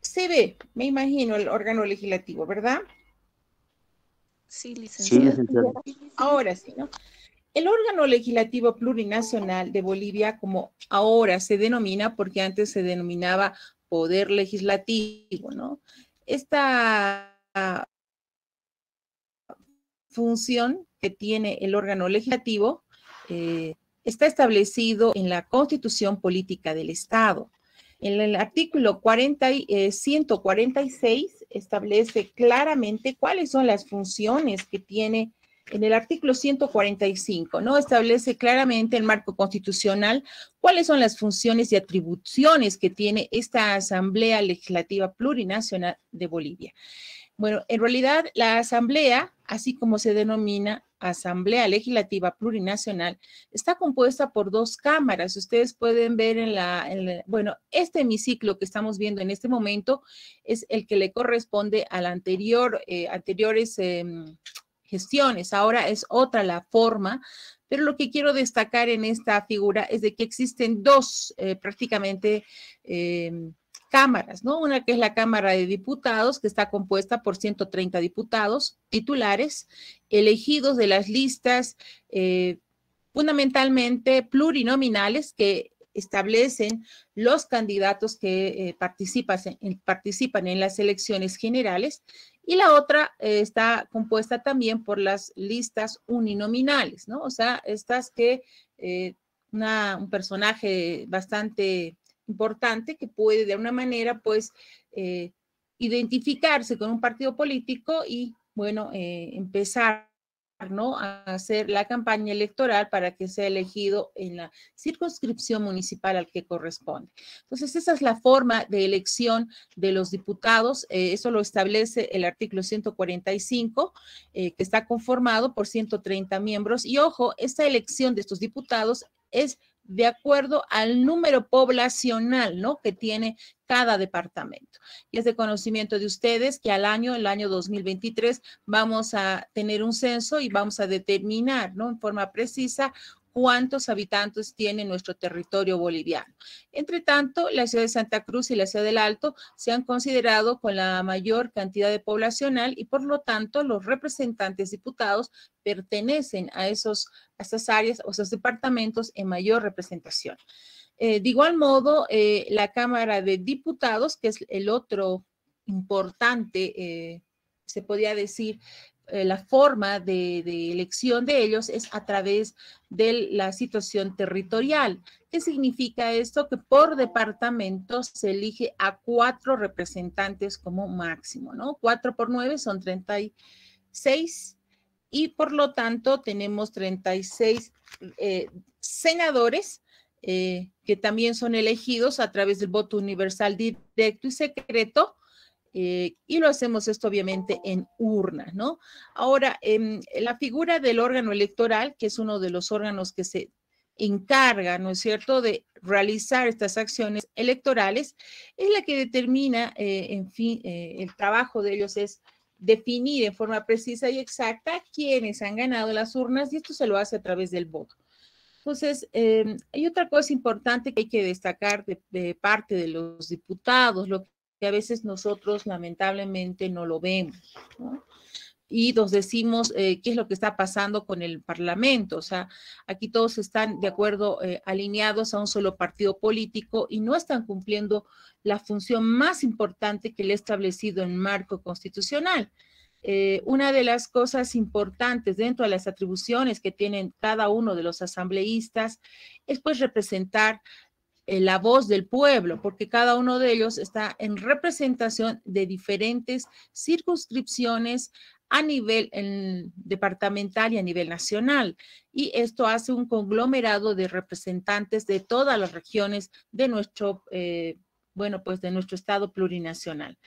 Se ve, me imagino, el órgano legislativo, ¿verdad? Sí, Sí, licenciada. licenciada. Ahora sí, ¿no? El órgano legislativo plurinacional de Bolivia, como ahora se denomina, porque antes se denominaba Poder Legislativo, ¿no? Esta función que tiene el órgano legislativo está establecido en la Constitución Política del Estado. En el artículo 146 establece claramente cuáles son las funciones que tiene en el artículo 145, ¿no? Establece claramente el marco constitucional cuáles son las funciones y atribuciones que tiene esta Asamblea Legislativa Plurinacional de Bolivia. Bueno, en realidad la asamblea, así como se denomina Asamblea Legislativa Plurinacional, está compuesta por dos cámaras. Ustedes pueden ver bueno, este hemiciclo que estamos viendo en este momento es el que le corresponde a la anteriores gestiones. Ahora es otra la forma, pero lo que quiero destacar en esta figura es de que existen dos prácticamente cámaras, ¿no? Una que es la Cámara de Diputados, que está compuesta por 130 diputados titulares, elegidos de las listas fundamentalmente plurinominales que establecen los candidatos que participan en las elecciones generales, y la otra está compuesta también por las listas uninominales, ¿no? O sea, estas que un personaje bastante importante que puede de alguna manera, pues, identificarse con un partido político y, bueno, empezar, ¿no?, a hacer la campaña electoral para que sea elegido en la circunscripción municipal al que corresponde. Entonces, esa es la forma de elección de los diputados. Eso lo establece el artículo 145, que está conformado por 130 miembros. Y ojo, esta elección de estos diputados es de acuerdo al número poblacional, ¿no?, que tiene cada departamento. Y es de conocimiento de ustedes que el año 2023, vamos a tener un censo y vamos a determinar, ¿no?, en forma precisa cuántos habitantes tiene nuestro territorio boliviano. Entre tanto, la ciudad de Santa Cruz y la ciudad del Alto se han considerado con la mayor cantidad de poblacional y por lo tanto los representantes diputados pertenecen a esas áreas o esos departamentos en mayor representación. De igual modo, la Cámara de Diputados, que es el otro importante, se podría decir, la forma de elección de ellos es a través de la situación territorial. ¿Qué significa esto? Que por departamento se elige a 4 representantes como máximo, ¿no? 4 por 9 son 36 y por lo tanto tenemos 36 senadores que también son elegidos a través del voto universal directo y secreto, y lo hacemos esto obviamente en urna, ¿no? Ahora, la figura del órgano electoral, que es uno de los órganos que se encarga, ¿no es cierto?, de realizar estas acciones electorales, es la que determina, en fin, el trabajo de ellos es definir en forma precisa y exacta quiénes han ganado las urnas, y esto se lo hace a través del voto. Entonces, hay otra cosa importante que hay que destacar de parte de los diputados, lo que a veces nosotros lamentablemente no lo vemos, ¿no? Y nos decimos qué es lo que está pasando con el Parlamento. O sea, aquí todos están de acuerdo, alineados a un solo partido político y no están cumpliendo la función más importante que le ha establecido el marco constitucional. Una de las cosas importantes dentro de las atribuciones que tienen cada uno de los asambleístas es pues representar la voz del pueblo, porque cada uno de ellos está en representación de diferentes circunscripciones a nivel departamental y a nivel nacional. Y esto hace un conglomerado de representantes de todas las regiones de nuestro, bueno, pues de nuestro estado plurinacional.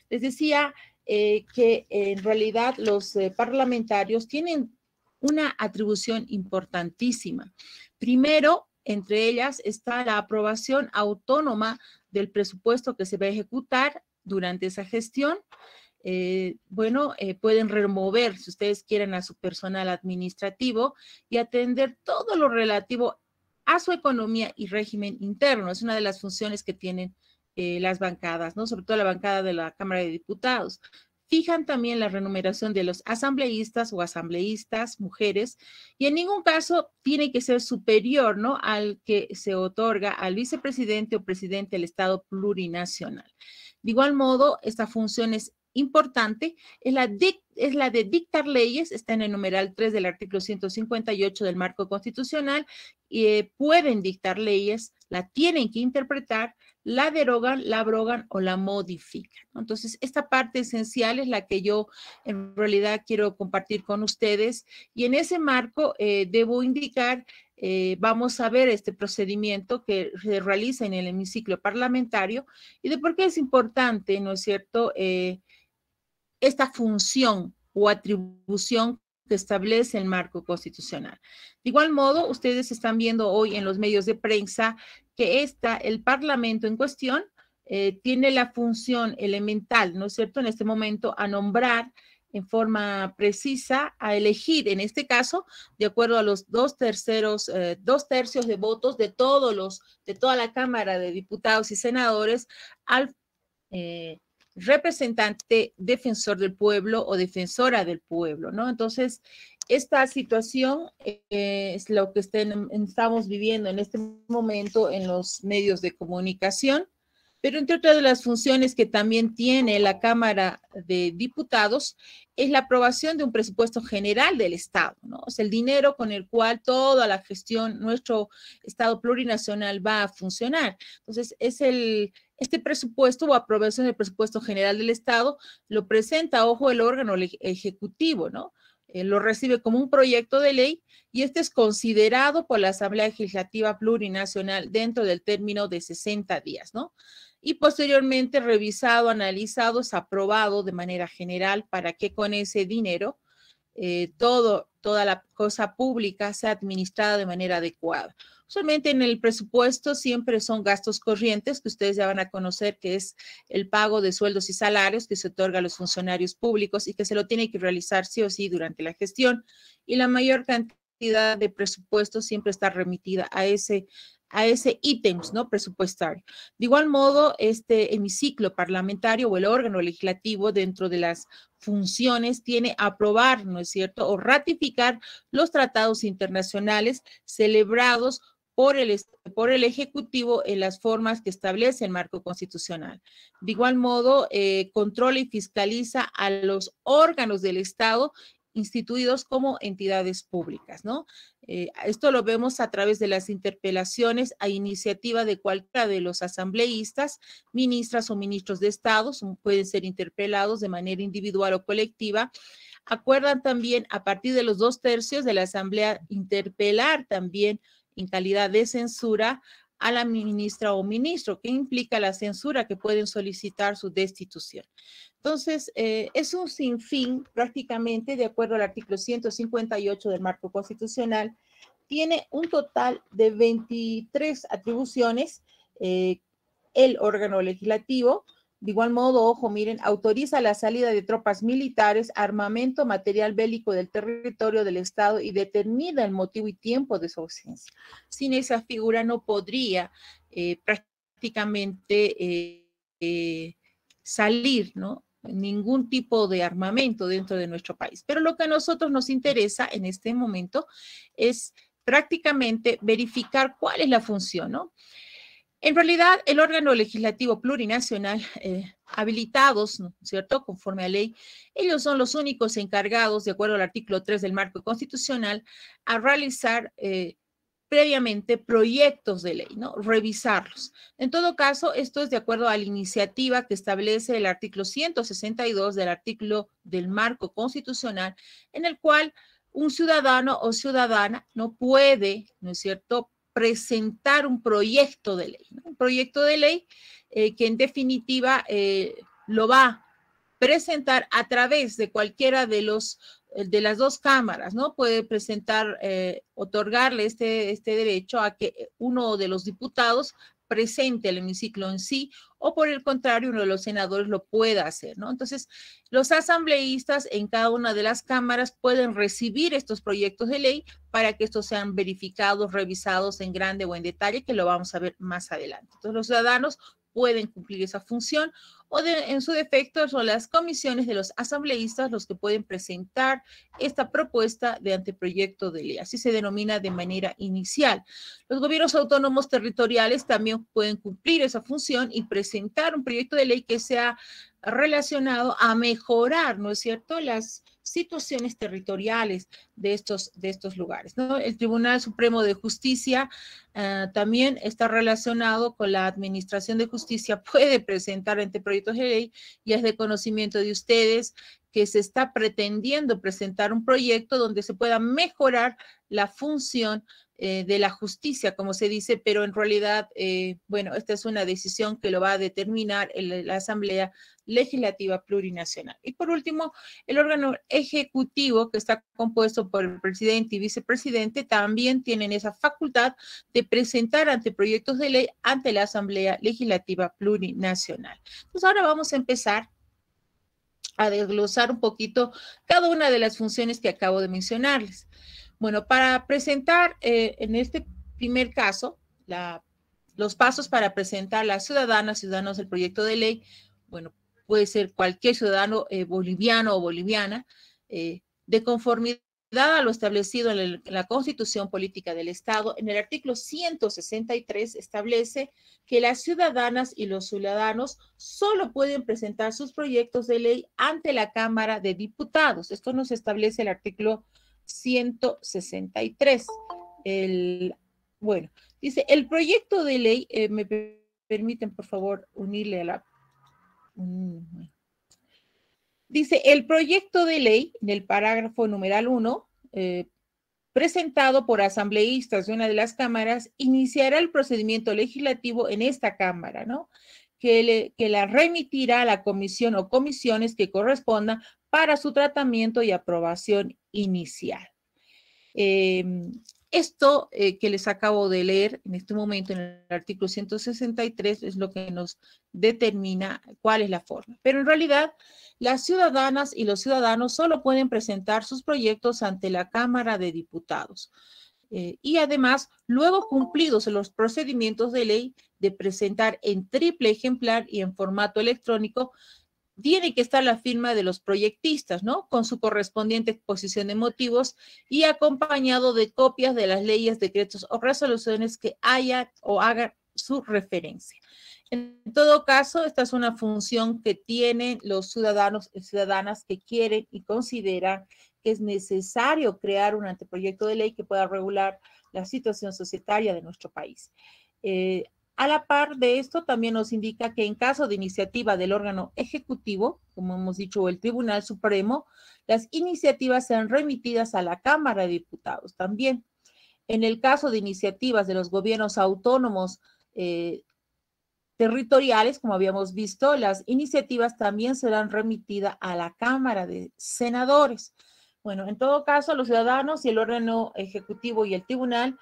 Les decía que en realidad los parlamentarios tienen una atribución importantísima. Primero, entre ellas está la aprobación autónoma del presupuesto que se va a ejecutar durante esa gestión. Bueno, pueden remover, si ustedes quieren, a su personal administrativo y atender todo lo relativo a su economía y régimen interno. Es una de las funciones que tienen las bancadas, ¿no? Sobre todo la bancada de la Cámara de Diputados. Fijan también la remuneración de los asambleístas o asambleístas, mujeres, y en ningún caso tiene que ser superior, ¿no?, al que se otorga al vicepresidente o presidente del Estado plurinacional. De igual modo, esta función es importante, es la de dictar leyes, está en el numeral 3 del artículo 158 del marco constitucional, y pueden dictar leyes, la tienen que interpretar, la derogan, la abrogan o la modifican. Entonces, esta parte esencial es la que yo en realidad quiero compartir con ustedes, y en ese marco debo indicar, vamos a ver este procedimiento que se realiza en el hemiciclo parlamentario y de por qué es importante, ¿no es cierto?, esta función o atribución que establece el marco constitucional. De igual modo, ustedes están viendo hoy en los medios de prensa que el Parlamento en cuestión tiene la función elemental, ¿no es cierto?, en este momento a nombrar en forma precisa, a elegir, en este caso, de acuerdo a los 2/3 de votos de toda la Cámara de Diputados y Senadores, al representante defensor del pueblo o defensora del pueblo, ¿no? Entonces, esta situación es lo que estamos viviendo en este momento en los medios de comunicación, pero entre otras de las funciones que también tiene la Cámara de Diputados es la aprobación de un presupuesto general del Estado, ¿no? O sea, el dinero con el cual toda la gestión, nuestro Estado plurinacional va a funcionar. Entonces, este presupuesto o aprobación del presupuesto general del Estado lo presenta, ojo, el órgano ejecutivo, ¿no? Lo recibe como un proyecto de ley y este es considerado por la Asamblea Legislativa Plurinacional dentro del término de 60 días, ¿no? Y posteriormente revisado, analizado, es aprobado de manera general para que con ese dinero toda la cosa pública sea administrada de manera adecuada. Usualmente en el presupuesto siempre son gastos corrientes, que ustedes ya van a conocer, que es el pago de sueldos y salarios que se otorga a los funcionarios públicos y que se lo tiene que realizar sí o sí durante la gestión. Y la mayor cantidad de presupuesto siempre está remitida a ese ítems, ¿no?, presupuestario. De igual modo, este hemiciclo parlamentario o el órgano legislativo dentro de las funciones tiene aprobar, ¿no es cierto?, o ratificar los tratados internacionales celebrados por el Ejecutivo en las formas que establece el marco constitucional. De igual modo, controla y fiscaliza a los órganos del Estado instituidos como entidades públicas, ¿no? Esto lo vemos a través de las interpelaciones a iniciativa de cualquiera de los asambleístas, ministras o ministros de Estado, pueden ser interpelados de manera individual o colectiva. Acuerdan también a partir de los 2/3 de la Asamblea interpelar también en calidad de censura a la ministra o ministro, que implica la censura que pueden solicitar su destitución. Entonces, es un sinfín prácticamente, de acuerdo al artículo 158 del marco constitucional, tiene un total de 23 atribuciones, el órgano legislativo. De igual modo, ojo, miren, autoriza la salida de tropas militares, armamento, material bélico del territorio del Estado y determina el motivo y tiempo de su ausencia. Sin esa figura no podría prácticamente salir, ¿no?, ningún tipo de armamento dentro de nuestro país. Pero lo que a nosotros nos interesa en este momento es prácticamente verificar cuál es la función, ¿no? En realidad, el órgano legislativo plurinacional, habilitados, ¿no es cierto?, conforme a ley, ellos son los únicos encargados, de acuerdo al artículo 3 del marco constitucional, a realizar previamente proyectos de ley, ¿no?, revisarlos. En todo caso, esto es de acuerdo a la iniciativa que establece el artículo 162 del artículo del marco constitucional, en el cual un ciudadano o ciudadana no puede, ¿no es cierto?, presentar un proyecto de ley, ¿no? Un proyecto de ley que en definitiva lo va a presentar a través de cualquiera de las dos cámaras, ¿no? Puede presentar, otorgarle este derecho a que uno de los diputados presente el hemiciclo en sí, o por el contrario, uno de los senadores lo pueda hacer, ¿no? Entonces, los asambleístas en cada una de las cámaras pueden recibir estos proyectos de ley para que estos sean verificados, revisados en grande o en detalle, que lo vamos a ver más adelante. Entonces, los ciudadanos pueden cumplir esa función, o en su defecto son las comisiones de los asambleístas los que pueden presentar esta propuesta de anteproyecto de ley. Así se denomina de manera inicial. Los gobiernos autónomos territoriales también pueden cumplir esa función y presentar un proyecto de ley que sea relacionado a mejorar, ¿no es cierto?, las situaciones territoriales de estos lugares, ¿no? El Tribunal Supremo de Justicia también está relacionado con la Administración de Justicia, puede presentar anteproyectos de ley, y es de conocimiento de ustedes que se está pretendiendo presentar un proyecto donde se pueda mejorar la función de la justicia, como se dice, pero en realidad, bueno, esta es una decisión que lo va a determinar la Asamblea Legislativa Plurinacional. Y por último, el órgano ejecutivo, que está compuesto por el presidente y vicepresidente, también tienen esa facultad de presentar anteproyectos de ley ante la Asamblea Legislativa Plurinacional. Entonces, ahora vamos a empezar a desglosar un poquito cada una de las funciones que acabo de mencionarles. Bueno, para presentar en este primer caso, los pasos para presentar a las ciudadanos del proyecto de ley, bueno, puede ser cualquier ciudadano boliviano o boliviana, de conformidad a lo establecido en la Constitución Política del Estado. En el artículo 163 establece que las ciudadanas y los ciudadanos solo pueden presentar sus proyectos de ley ante la Cámara de Diputados. Esto nos establece el artículo 163. Bueno, dice, el proyecto de ley, me permiten por favor unirle a la... Dice, el proyecto de ley, en el parágrafo numeral 1, presentado por asambleístas de una de las cámaras, iniciará el procedimiento legislativo en esta Cámara, ¿no? Que la remitirá a la comisión o comisiones que correspondan para su tratamiento y aprobación inicial. Esto que les acabo de leer en este momento en el artículo 163 es lo que nos determina cuál es la forma. Pero en realidad, las ciudadanas y los ciudadanos solo pueden presentar sus proyectos ante la Cámara de Diputados. Y además, luego cumplidos los procedimientos de ley de presentar en triple ejemplar y en formato electrónico, tiene que estar la firma de los proyectistas, ¿no? Con su correspondiente exposición de motivos y acompañado de copias de las leyes, decretos o resoluciones que hayan o hagan su referencia. En todo caso, esta es una función que tienen los ciudadanos y ciudadanas que quieren y consideran que es necesario crear un anteproyecto de ley que pueda regular la situación societaria de nuestro país. A la par de esto, también nos indica que en caso de iniciativa del órgano ejecutivo, como hemos dicho, el Tribunal Supremo, las iniciativas sean remitidas a la Cámara de Diputados también. En el caso de iniciativas de los gobiernos autónomos territoriales, como habíamos visto, las iniciativas también serán remitidas a la Cámara de Senadores. Bueno, en todo caso, los ciudadanos y el órgano ejecutivo y el tribunal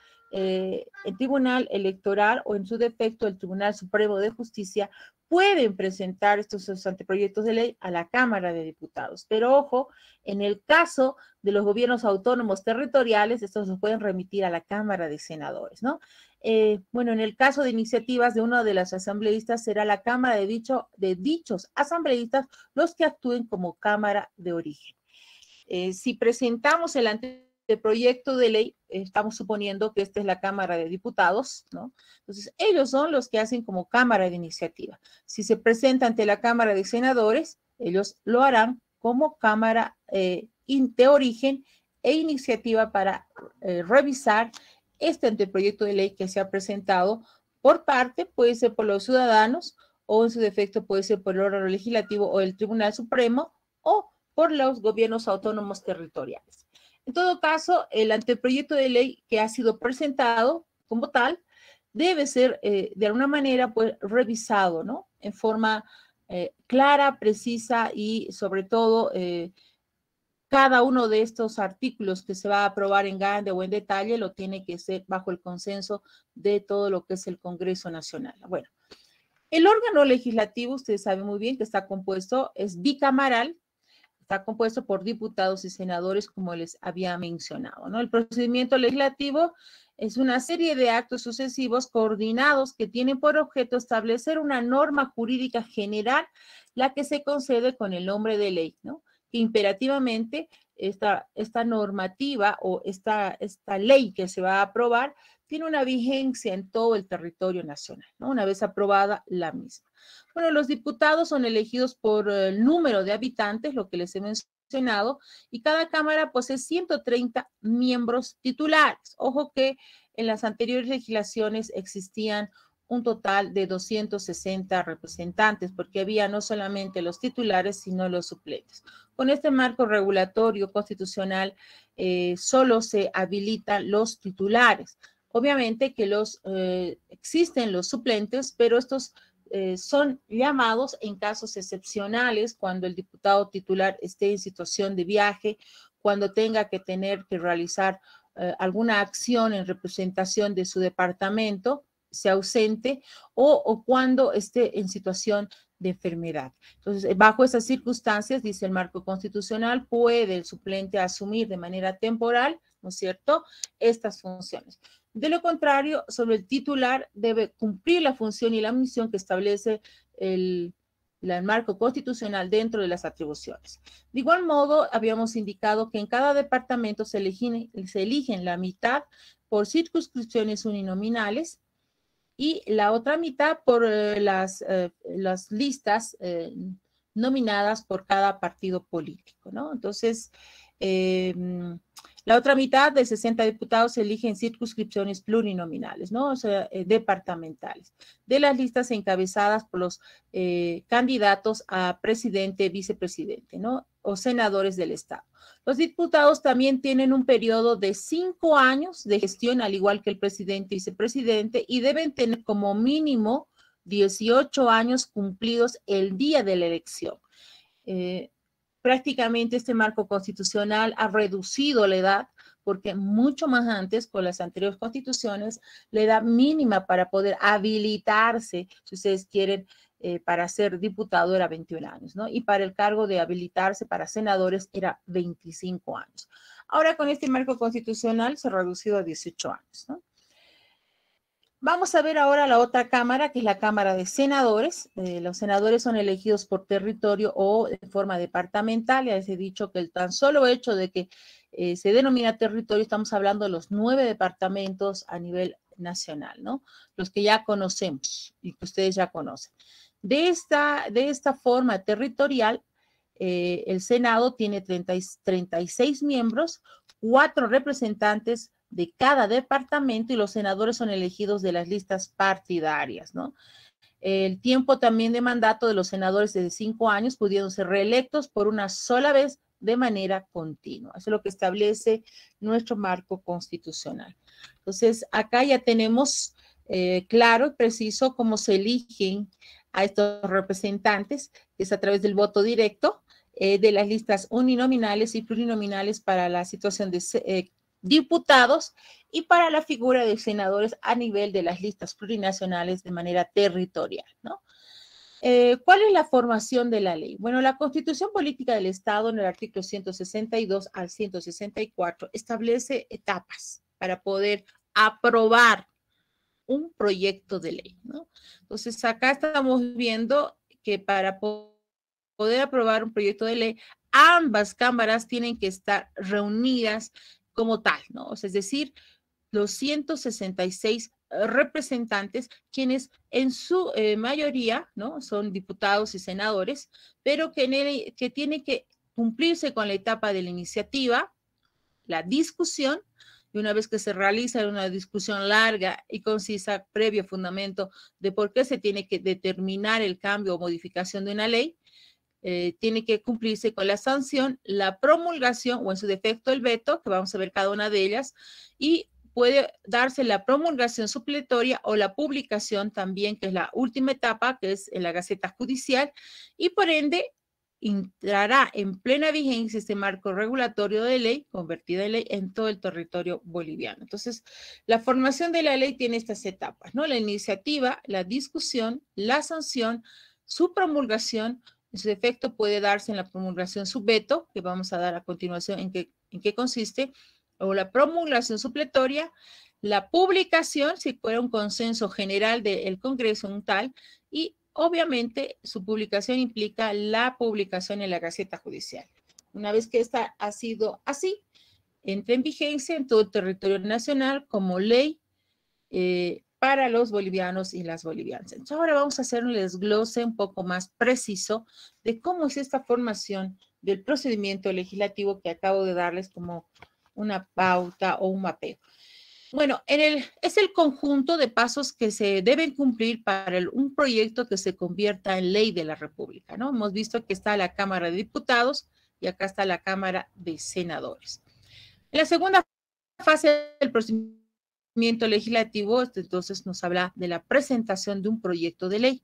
electoral o en su defecto el Tribunal Supremo de Justicia pueden presentar estos anteproyectos de ley a la Cámara de Diputados. Pero ojo, en el caso de los gobiernos autónomos territoriales, estos los pueden remitir a la Cámara de Senadores, ¿no? Bueno, en el caso de iniciativas de uno de los asambleístas, será la Cámara de dichos asambleístas los que actúen como Cámara de origen. Si presentamos el anteproyecto de ley, estamos suponiendo que esta es la Cámara de Diputados, ¿no? Entonces, ellos son los que hacen como Cámara de Iniciativa. Si se presenta ante la Cámara de Senadores, ellos lo harán como Cámara de origen e iniciativa para revisar este anteproyecto de ley que se ha presentado por parte, puede ser por los ciudadanos, o en su defecto puede ser por el órgano legislativo o el Tribunal Supremo, o por los gobiernos autónomos territoriales. En todo caso, el anteproyecto de ley que ha sido presentado como tal debe ser de alguna manera pues revisado, ¿no? En forma clara, precisa y sobre todo cada uno de estos artículos que se va a aprobar en grande o en detalle lo tiene que ser bajo el consenso de todo lo que es el Congreso Nacional. Bueno, el órgano legislativo, ustedes saben muy bien que está compuesto, es bicameral, está compuesto por diputados y senadores, como les había mencionado, ¿no? El procedimiento legislativo es una serie de actos sucesivos coordinados que tienen por objeto establecer una norma jurídica general, la que se concede con el nombre de ley, ¿no? Que imperativamente esta normativa o esta ley que se va a aprobar tiene una vigencia en todo el territorio nacional, ¿no? Una vez aprobada la misma. Bueno, los diputados son elegidos por el número de habitantes, lo que les he mencionado, y cada cámara posee 130 miembros titulares. Ojo que en las anteriores legislaciones existían un total de 260 representantes, porque había no solamente los titulares, sino los suplentes. Con este marco regulatorio constitucional solo se habilitan los titulares. Obviamente que existen los suplentes, pero estos son llamados en casos excepcionales, cuando el diputado titular esté en situación de viaje, cuando tenga que tener que realizar alguna acción en representación de su departamento, se ausente, o cuando esté en situación de enfermedad. Entonces, bajo esas circunstancias, dice el marco constitucional, puede el suplente asumir de manera temporal, ¿no es cierto?, estas funciones. De lo contrario, sobre el titular debe cumplir la función y la misión que establece el marco constitucional dentro de las atribuciones. De igual modo, habíamos indicado que en cada departamento se eligen la mitad por circunscripciones uninominales y la otra mitad por las listas nominadas por cada partido político, ¿no? Entonces, la otra mitad de 60 diputados se eligen circunscripciones plurinominales, ¿no? O sea, departamentales, de las listas encabezadas por los candidatos a presidente, vicepresidente, ¿no? O senadores del Estado. Los diputados también tienen un periodo de 5 años de gestión, al igual que el presidente y vicepresidente, y deben tener como mínimo 18 años cumplidos el día de la elección. Prácticamente este marco constitucional ha reducido la edad, porque mucho más antes, con las anteriores constituciones, la edad mínima para poder habilitarse, si ustedes quieren, para ser diputado era 21 años, ¿no? Y para el cargo de habilitarse para senadores era 25 años. Ahora con este marco constitucional se ha reducido a 18 años, ¿no? Vamos a ver ahora la otra cámara, que es la Cámara de Senadores. Los senadores son elegidos por territorio o de forma departamental. Ya les he dicho que el tan solo hecho de que se denomina territorio, estamos hablando de los 9 departamentos a nivel nacional, ¿no? Los que ya conocemos y que ustedes ya conocen. De esta forma territorial, el Senado tiene 36 miembros, 4 representantes de cada departamento, y los senadores son elegidos de las listas partidarias, ¿no? El tiempo también de mandato de los senadores es de 5 años, pudiendo ser reelectos por una sola vez de manera continua. Eso es lo que establece nuestro marco constitucional. Entonces, acá ya tenemos claro y preciso cómo se eligen a estos representantes, que es a través del voto directo de las listas uninominales y plurinominales para la situación de diputados, y para la figura de senadores a nivel de las listas plurinacionales de manera territorial, ¿no? ¿Cuál es la formación de la ley? Bueno, la Constitución Política del Estado, en el artículo 162 al 164, establece etapas para poder aprobar un proyecto de ley, ¿no? Entonces, acá estamos viendo que para poder aprobar un proyecto de ley, ambas cámaras tienen que estar reunidas como tal, ¿no? O sea, es decir, los 166 representantes, quienes en su mayoría, ¿no?, son diputados y senadores, pero que tiene que cumplirse con la etapa de la iniciativa, la discusión, y una vez que se realiza una discusión larga y concisa, previo fundamento de por qué se tiene que determinar el cambio o modificación de una ley, tiene que cumplirse con la sanción, la promulgación o en su defecto el veto, que vamos a ver cada una de ellas, y puede darse la promulgación supletoria o la publicación también, que es la última etapa, que es en la Gaceta Judicial, y por ende entrará en plena vigencia este marco regulatorio de ley, convertida en ley en todo el territorio boliviano. Entonces, la formación de la ley tiene estas etapas, ¿no? La iniciativa, la discusión, la sanción, su promulgación, En su defecto puede darse en la promulgación sub veto, que vamos a dar a continuación en qué consiste, o la promulgación supletoria, la publicación, si fuera un consenso general del Congreso en tal, y obviamente su publicación implica la publicación en la Gaceta Judicial. Una vez que esta ha sido así, entra en vigencia en todo el territorio nacional como ley para los bolivianos y las bolivianas. Entonces, ahora vamos a hacer un desglose un poco más preciso de cómo es esta formación del procedimiento legislativo que acabo de darles como una pauta o un mapeo. Bueno, es el conjunto de pasos que se deben cumplir para un proyecto que se convierta en ley de la República, ¿no? Hemos visto que está la Cámara de Diputados y acá está la Cámara de Senadores. En la segunda fase del procedimiento legislativo, entonces nos habla de la presentación de un proyecto de ley.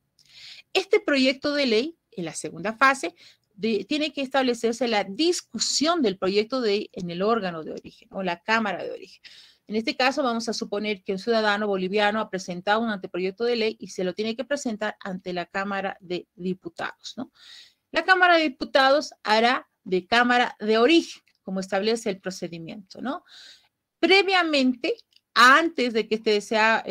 Este proyecto de ley, en la segunda fase, tiene que establecerse la discusión del proyecto de ley en el órgano de origen o la Cámara de origen. En este caso vamos a suponer que un ciudadano boliviano ha presentado un anteproyecto de ley y se lo tiene que presentar ante la Cámara de Diputados, ¿no? La Cámara de Diputados hará de Cámara de origen, como establece el procedimiento, ¿no? Previamente, antes de que este sea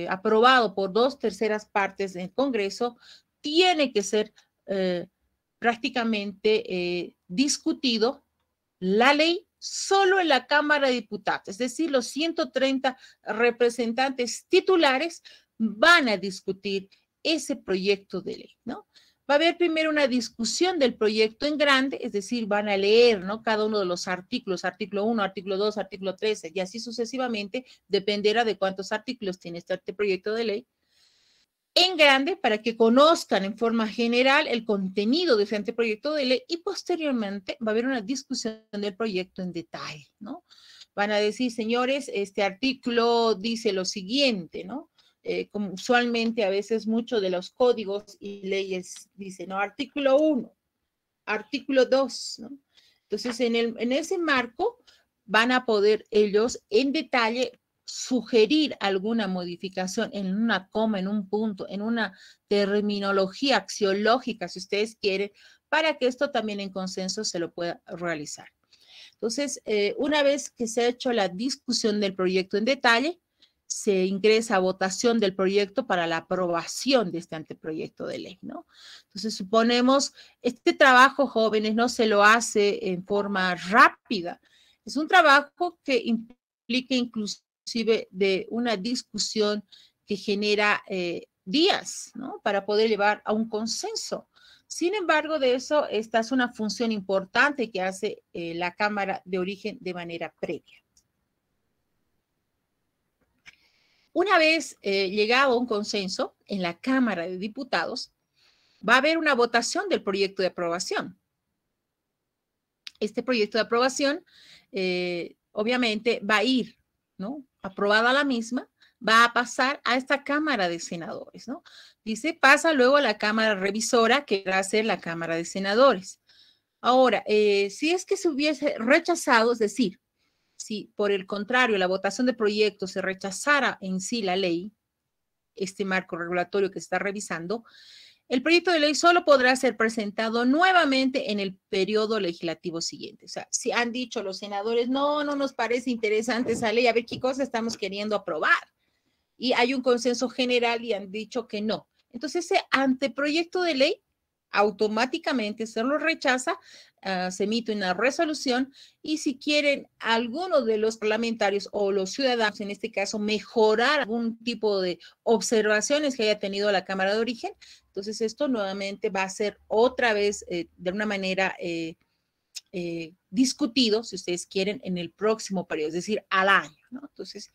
aprobado por 2/3 partes del Congreso, tiene que ser prácticamente discutido la ley solo en la Cámara de Diputados, es decir, los 130 representantes titulares van a discutir ese proyecto de ley, ¿no? Va a haber primero una discusión del proyecto en grande, es decir, van a leer, ¿no? Cada uno de los artículos, artículo 1, artículo 2, artículo 13, y así sucesivamente, dependerá de cuántos artículos tiene este proyecto de ley. En grande, para que conozcan en forma general el contenido de ese anteproyecto de ley y posteriormente va a haber una discusión del proyecto en detalle, ¿no? Van a decir, señores, este artículo dice lo siguiente, ¿no? Como usualmente a veces muchos de los códigos y leyes dicen, ¿no? Artículo 1, artículo 2, ¿no? Entonces, en ese marco van a poder ellos en detalle sugerir alguna modificación en una coma, en un punto, en una terminología axiológica, si ustedes quieren, para que esto también en consenso se lo pueda realizar. Entonces, una vez que se ha hecho la discusión del proyecto en detalle, se ingresa a votación del proyecto para la aprobación de este anteproyecto de ley, ¿no? Entonces, suponemos, este trabajo, jóvenes, no se lo hace en forma rápida. Es un trabajo que implica inclusive de una discusión que genera días, ¿no? Para poder llevar a un consenso. Sin embargo, de eso, esta es una función importante que hace la Cámara de origen de manera previa. Una vez llegado a un consenso en la Cámara de Diputados, va a haber una votación del proyecto de aprobación. Este proyecto de aprobación, obviamente, va a ir, ¿no? Aprobada la misma, va a pasar a esta Cámara de Senadores, ¿no? Dice, pasa luego a la Cámara Revisora, que va a ser la Cámara de Senadores. Ahora, si es que se hubiese rechazado, es decir, si por el contrario la votación de proyecto se rechazara en sí la ley, este marco regulatorio que se está revisando, el proyecto de ley solo podrá ser presentado nuevamente en el periodo legislativo siguiente. O sea, si han dicho los senadores, no nos parece interesante esa ley, a ver qué cosa estamos queriendo aprobar. Y hay un consenso general y han dicho que no. Entonces, ese anteproyecto de ley automáticamente se lo rechaza, se emite una resolución y si quieren algunos de los parlamentarios o los ciudadanos, en este caso, mejorar algún tipo de observaciones que haya tenido la Cámara de Origen, entonces esto nuevamente va a ser otra vez de una manera discutido, si ustedes quieren, en el próximo periodo, es decir, al año, ¿no? Entonces,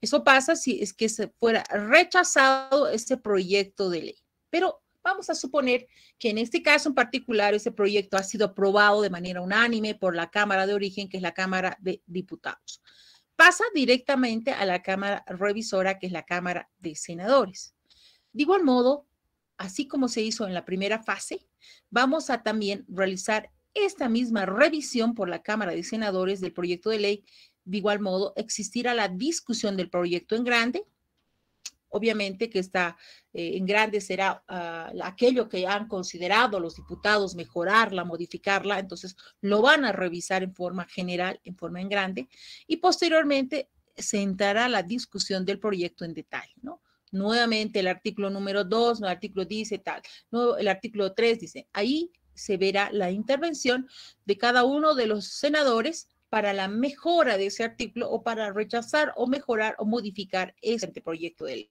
eso pasa si es que se fuera rechazado este proyecto de ley. Pero vamos a suponer que en este caso en particular ese proyecto ha sido aprobado de manera unánime por la Cámara de Origen, que es la Cámara de Diputados. Pasa directamente a la Cámara Revisora, que es la Cámara de Senadores. De igual modo, así como se hizo en la primera fase, vamos a también realizar esta misma revisión por la Cámara de Senadores del proyecto de ley. De igual modo, existirá la discusión del proyecto en grande obviamente que está en grande será aquello que han considerado los diputados mejorarla, modificarla, entonces lo van a revisar en forma general, en forma en grande, y posteriormente se entrará la discusión del proyecto en detalle, ¿no? Nuevamente el artículo número 2, el artículo dice tal, no, el artículo 3 dice, ahí se verá la intervención de cada uno de los senadores para la mejora de ese artículo o para rechazar o mejorar o modificar ese proyecto de ley.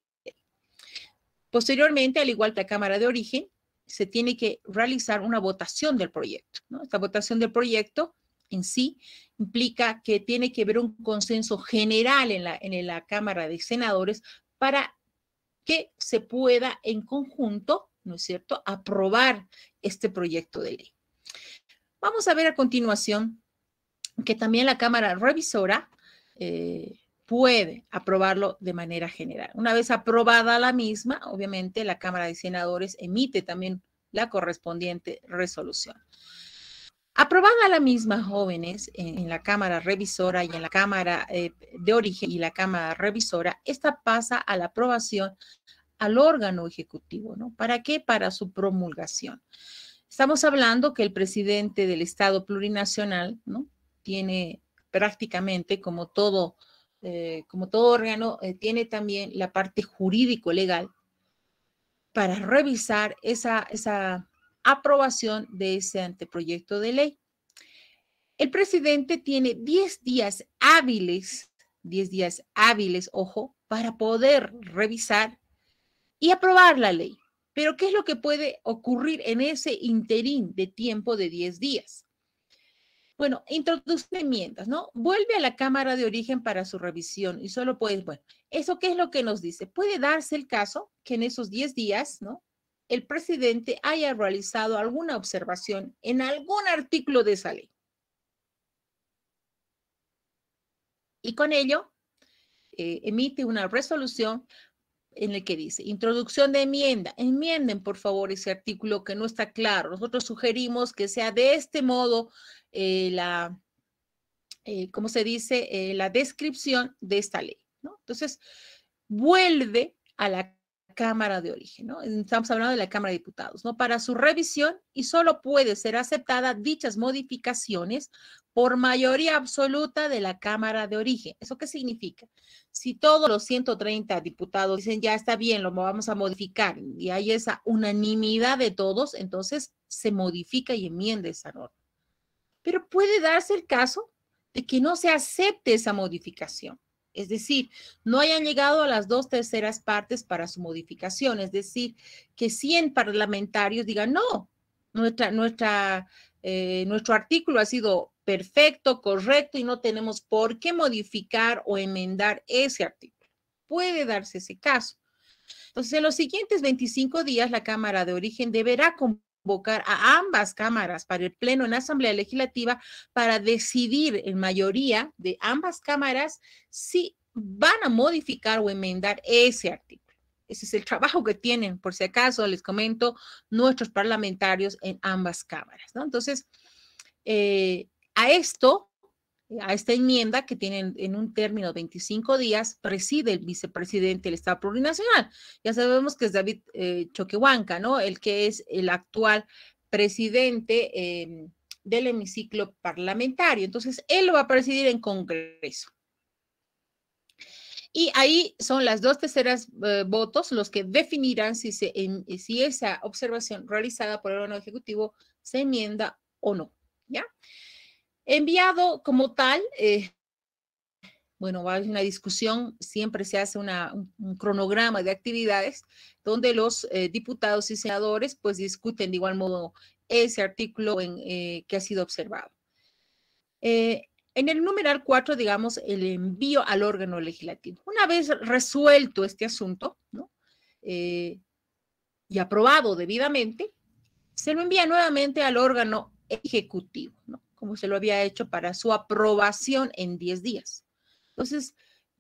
Posteriormente, al igual que la Cámara de Origen, se tiene que realizar una votación del proyecto, ¿no? Esta votación del proyecto en sí implica que tiene que haber un consenso general en la Cámara de Senadores para que se pueda en conjunto, ¿no es cierto?, aprobar este proyecto de ley. Vamos a ver a continuación que también la Cámara Revisora puede aprobarlo de manera general. Una vez aprobada la misma, obviamente la Cámara de Senadores emite también la correspondiente resolución. Aprobada la misma, jóvenes, en la Cámara Revisora y en la Cámara de Origen y la Cámara Revisora, esta pasa a la aprobación al órgano ejecutivo, ¿no? ¿Para qué? Para su promulgación. Estamos hablando que el presidente del Estado plurinacional, ¿no?, tiene prácticamente, como todo órgano, tiene también la parte jurídico-legal para revisar esa aprobación de ese anteproyecto de ley. El presidente tiene 10 días hábiles, ojo, para poder revisar y aprobar la ley. Pero, ¿qué es lo que puede ocurrir en ese interín de tiempo de 10 días? Bueno, introduce enmiendas, ¿no? Vuelve a la Cámara de Origen para su revisión y solo puede, bueno, ¿eso qué es lo que nos dice? Puede darse el caso que en esos 10 días, ¿no?, el presidente haya realizado alguna observación en algún artículo de esa ley. Y con ello, emite una resolución en el que dice, introducción de enmienda, enmienden por favor ese artículo que no está claro. Nosotros sugerimos que sea de este modo ¿cómo se dice? La descripción de esta ley, ¿no? Entonces, vuelve a la Cámara de Origen, ¿no? Estamos hablando de la Cámara de Diputados, ¿no? Para su revisión y solo puede ser aceptada dichas modificaciones por mayoría absoluta de la Cámara de Origen. ¿Eso qué significa? Si todos los 130 diputados dicen ya está bien, lo vamos a modificar y hay esa unanimidad de todos, entonces se modifica y enmienda esa norma. Pero puede darse el caso de que no se acepte esa modificación. Es decir, no hayan llegado a las 2/3 partes para su modificación. Es decir, que 100 parlamentarios digan, no, nuestro artículo ha sido perfecto, correcto y no tenemos por qué modificar o enmendar ese artículo. Puede darse ese caso. Entonces, en los siguientes 25 días, la Cámara de Origen deberá convocar a ambas cámaras para el pleno en la Asamblea Legislativa para decidir en mayoría de ambas cámaras si van a modificar o enmendar ese artículo. Ese es el trabajo que tienen, por si acaso les comento, nuestros parlamentarios en ambas cámaras, ¿no? Entonces, a esta enmienda que tienen en un término de 25 días, preside el vicepresidente del Estado Plurinacional. Ya sabemos que es David Choquehuanca, ¿no? El que es el actual presidente del hemiciclo parlamentario. Entonces, él lo va a presidir en Congreso. Y ahí son las 2/3 votos los que definirán si esa observación realizada por el órgano ejecutivo se enmienda o no, ¿ya? Enviado como tal, bueno, va a haber una discusión, siempre se hace un cronograma de actividades donde los diputados y senadores pues discuten de igual modo ese artículo que ha sido observado. En el numeral 4, digamos, el envío al órgano legislativo. Una vez resuelto este asunto, ¿no?, y aprobado debidamente, se lo envía nuevamente al órgano ejecutivo, ¿no?, como se lo había hecho para su aprobación en 10 días. Entonces,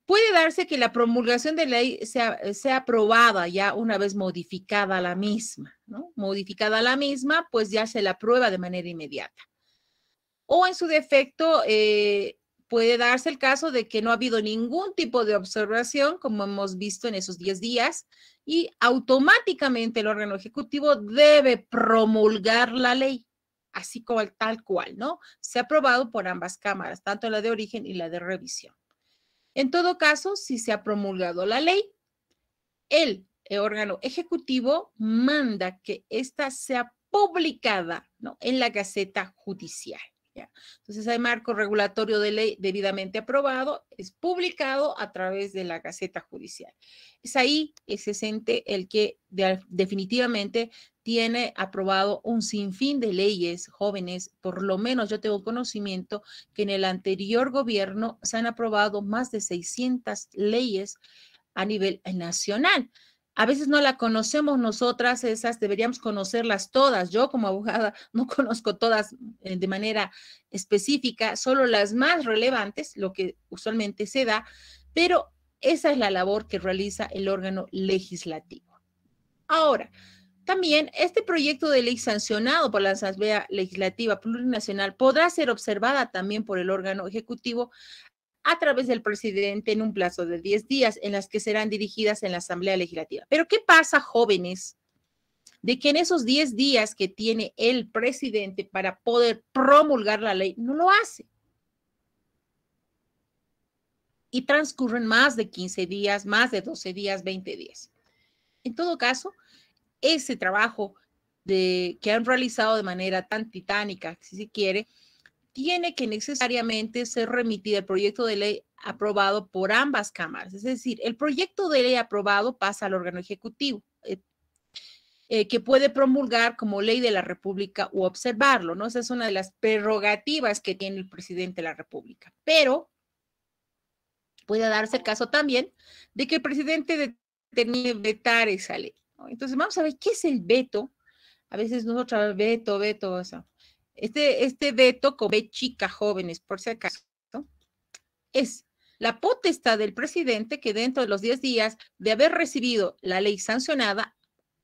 puede darse que la promulgación de ley sea aprobada ya una vez modificada la misma, ¿no? Modificada la misma, pues ya se la aprueba de manera inmediata. O en su defecto, puede darse el caso de que no ha habido ningún tipo de observación, como hemos visto en esos 10 días, y automáticamente el órgano ejecutivo debe promulgar la ley, así como tal cual, ¿no? Se ha aprobado por ambas cámaras, tanto la de origen y la de revisión. En todo caso, si se ha promulgado la ley, el órgano ejecutivo manda que ésta sea publicada, ¿no?, en la Gaceta Judicial. ¿Ya? Entonces, hay marco regulatorio de ley debidamente aprobado, es publicado a través de la Gaceta Judicial. Es ahí ese ente el que definitivamente tiene aprobado un sinfín de leyes jóvenes. Por lo menos yo tengo conocimiento que en el anterior gobierno se han aprobado más de 600 leyes a nivel nacional. A veces no la conocemos nosotras, esas deberíamos conocerlas todas. Yo como abogada no conozco todas de manera específica, solo las más relevantes, lo que usualmente se da, pero esa es la labor que realiza el órgano legislativo. Ahora, también este proyecto de ley sancionado por la Asamblea Legislativa Plurinacional podrá ser observada también por el órgano ejecutivo a través del presidente en un plazo de 10 días, en las que serán dirigidas en la Asamblea Legislativa. Pero ¿qué pasa, jóvenes? De que en esos 10 días que tiene el presidente para poder promulgar la ley, no lo hace. Y transcurren más de 15 días, más de 12 días, 20 días. En todo caso, ese trabajo que han realizado de manera tan titánica, si se quiere, tiene que necesariamente ser remitido el proyecto de ley aprobado por ambas cámaras. Es decir, el proyecto de ley aprobado pasa al órgano ejecutivo, que puede promulgar como ley de la República o observarlo, ¿no? Esa es una de las prerrogativas que tiene el presidente de la República. Pero puede darse el caso también de que el presidente determine vetar esa ley, ¿no? Entonces, vamos a ver qué es el veto. A veces nosotros, veto, o sea, este veto, con B chica, jóvenes, por si acaso, ¿no?, es la potestad del presidente que dentro de los 10 días de haber recibido la ley sancionada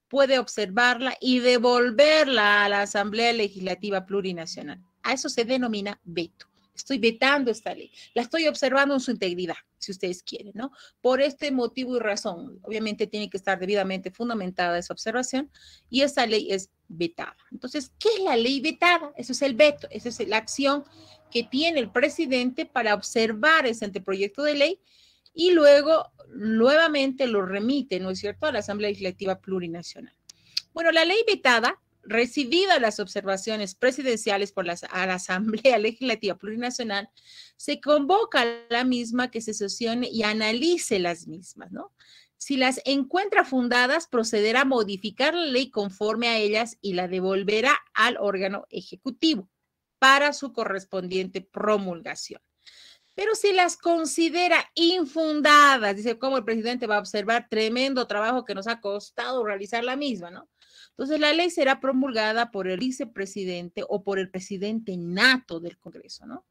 puede observarla y devolverla a la Asamblea Legislativa Plurinacional. A eso se denomina veto. Estoy vetando esta ley, la estoy observando en su integridad, si ustedes quieren, ¿no? Por este motivo y razón, obviamente tiene que estar debidamente fundamentada esa observación y esa ley es vetada. Entonces, ¿qué es la ley vetada? Eso es el veto, esa es la acción que tiene el presidente para observar ese anteproyecto de ley y luego nuevamente lo remite, ¿no es cierto?, a la Asamblea Legislativa Plurinacional. Bueno, la ley vetada, recibidas las observaciones presidenciales por a la Asamblea Legislativa Plurinacional, se convoca a la misma que se sesione y analice las mismas, ¿no? Si las encuentra fundadas, procederá a modificar la ley conforme a ellas y la devolverá al órgano ejecutivo para su correspondiente promulgación. Pero si las considera infundadas, dice, ¿cómo el presidente va a observar tremendo trabajo que nos ha costado realizar la misma, ¿no? Entonces, la ley será promulgada por el vicepresidente o por el presidente nato del Congreso, ¿no?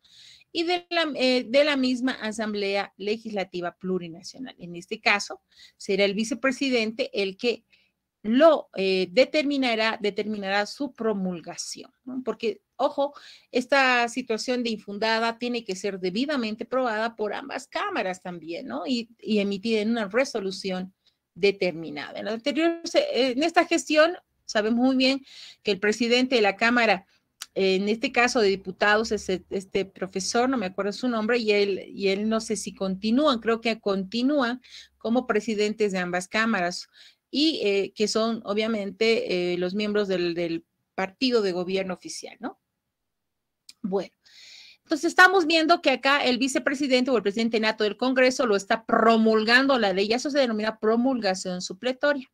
Y de la misma Asamblea Legislativa Plurinacional. En este caso, será el vicepresidente el que lo determinará su promulgación, ¿no? Porque, ojo, esta situación de infundada tiene que ser debidamente probada por ambas cámaras también, ¿no? Y emitida en una resolución determinada. En esta gestión, sabemos muy bien que el presidente de la Cámara, en este caso de diputados, es este profesor, no me acuerdo su nombre, y él no sé si continúan, creo que continúan como presidentes de ambas cámaras, y que son obviamente los miembros del partido de gobierno oficial, ¿no? Bueno, entonces estamos viendo que acá el vicepresidente o el presidente nato del Congreso lo está promulgando la ley, y eso se denomina promulgación supletoria.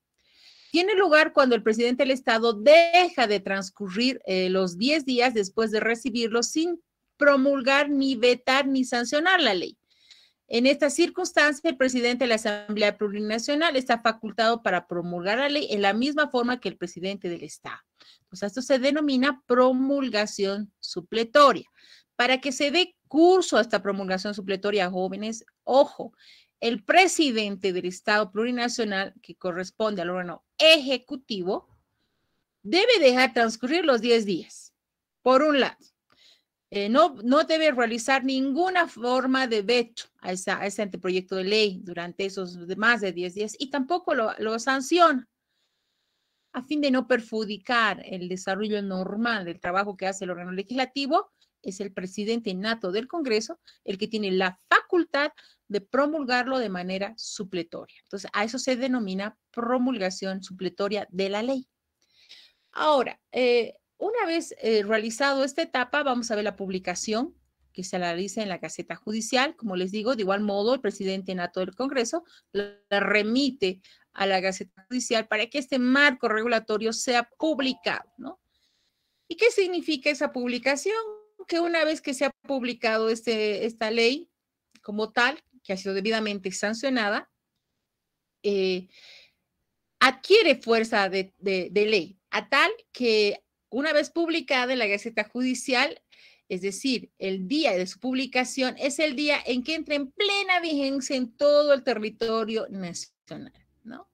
Tiene lugar cuando el presidente del Estado deja de transcurrir los 10 días después de recibirlo sin promulgar, ni vetar, ni sancionar la ley. En esta circunstancia, el presidente de la Asamblea Plurinacional está facultado para promulgar la ley en la misma forma que el presidente del Estado. Pues esto se denomina promulgación supletoria. Para que se dé curso a esta promulgación supletoria, jóvenes, ojo, el presidente del Estado Plurinacional, que corresponde al órgano ejecutivo, debe dejar transcurrir los 10 días, por un lado. no debe realizar ninguna forma de veto a ese anteproyecto de ley durante esos más de 10 días y tampoco lo sanciona a fin de no perjudicar el desarrollo normal del trabajo que hace el órgano legislativo. Es el presidente nato del Congreso el que tiene la facultad de promulgarlo de manera supletoria. Entonces, a eso se denomina promulgación supletoria de la ley. Ahora, una vez realizado esta etapa, vamos a ver la publicación que se realiza en la Gaceta Judicial. Como les digo, de igual modo, el presidente nato del Congreso la remite a la Gaceta Judicial para que este marco regulatorio sea publicado, ¿no? ¿Y qué significa esa publicación? Que una vez que se ha publicado esta ley como tal, que ha sido debidamente sancionada, adquiere fuerza de ley, a tal que una vez publicada en la Gaceta Judicial, es decir, el día de su publicación es el día en que entra en plena vigencia en todo el territorio nacional, ¿no?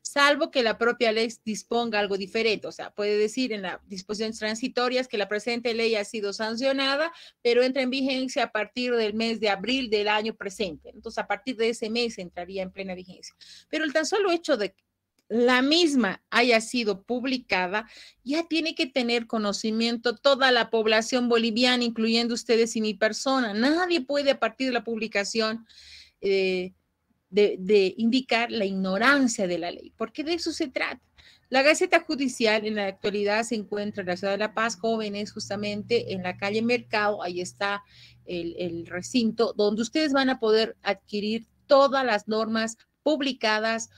Salvo que la propia ley disponga algo diferente, o sea, puede decir en las disposiciones transitorias que la presente ley ha sido sancionada, pero entra en vigencia a partir del mes de abril del año presente. Entonces, a partir de ese mes entraría en plena vigencia. Pero el tan solo hecho de la misma haya sido publicada, ya tiene que tener conocimiento toda la población boliviana, incluyendo ustedes y mi persona. Nadie puede a partir de la publicación de indicar la ignorancia de la ley, porque de eso se trata. La Gaceta Judicial en la actualidad se encuentra en la ciudad de La Paz, jóvenes, justamente en la calle Mercado, ahí está el recinto, donde ustedes van a poder adquirir todas las normas publicadas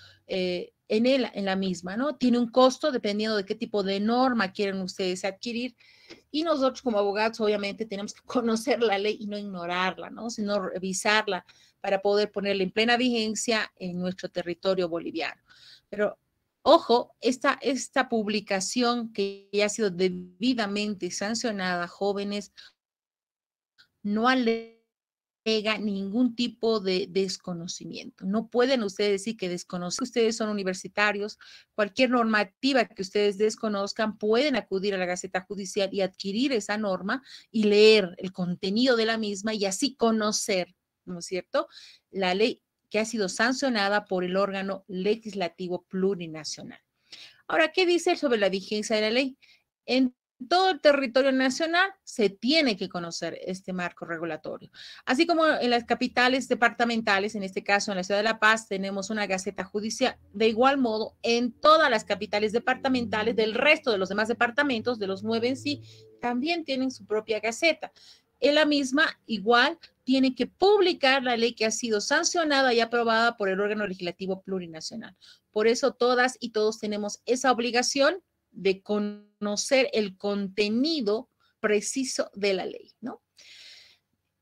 en la misma, ¿no? Tiene un costo dependiendo de qué tipo de norma quieren ustedes adquirir y nosotros como abogados obviamente tenemos que conocer la ley y no ignorarla, ¿no? Sino revisarla para poder ponerla en plena vigencia en nuestro territorio boliviano. Pero ojo, esta publicación que ya ha sido debidamente sancionada, jóvenes, no alega ningún tipo de desconocimiento. No pueden ustedes decir que desconocen. Ustedes son universitarios, cualquier normativa que ustedes desconozcan, pueden acudir a la Gaceta Judicial y adquirir esa norma y leer el contenido de la misma y así conocer, ¿no es cierto?, la ley que ha sido sancionada por el órgano legislativo plurinacional. Ahora, ¿qué dice sobre la vigencia de la ley? En todo el territorio nacional se tiene que conocer este marco regulatorio. Así como en las capitales departamentales, en este caso en la ciudad de La Paz, tenemos una Gaceta Judicial. De igual modo, en todas las capitales departamentales del resto de los demás departamentos, de los 9 en sí, también tienen su propia Gaceta. En la misma, igual, tiene que publicar la ley que ha sido sancionada y aprobada por el órgano legislativo plurinacional. Por eso todas y todos tenemos esa obligación de conocer el contenido preciso de la ley, ¿no?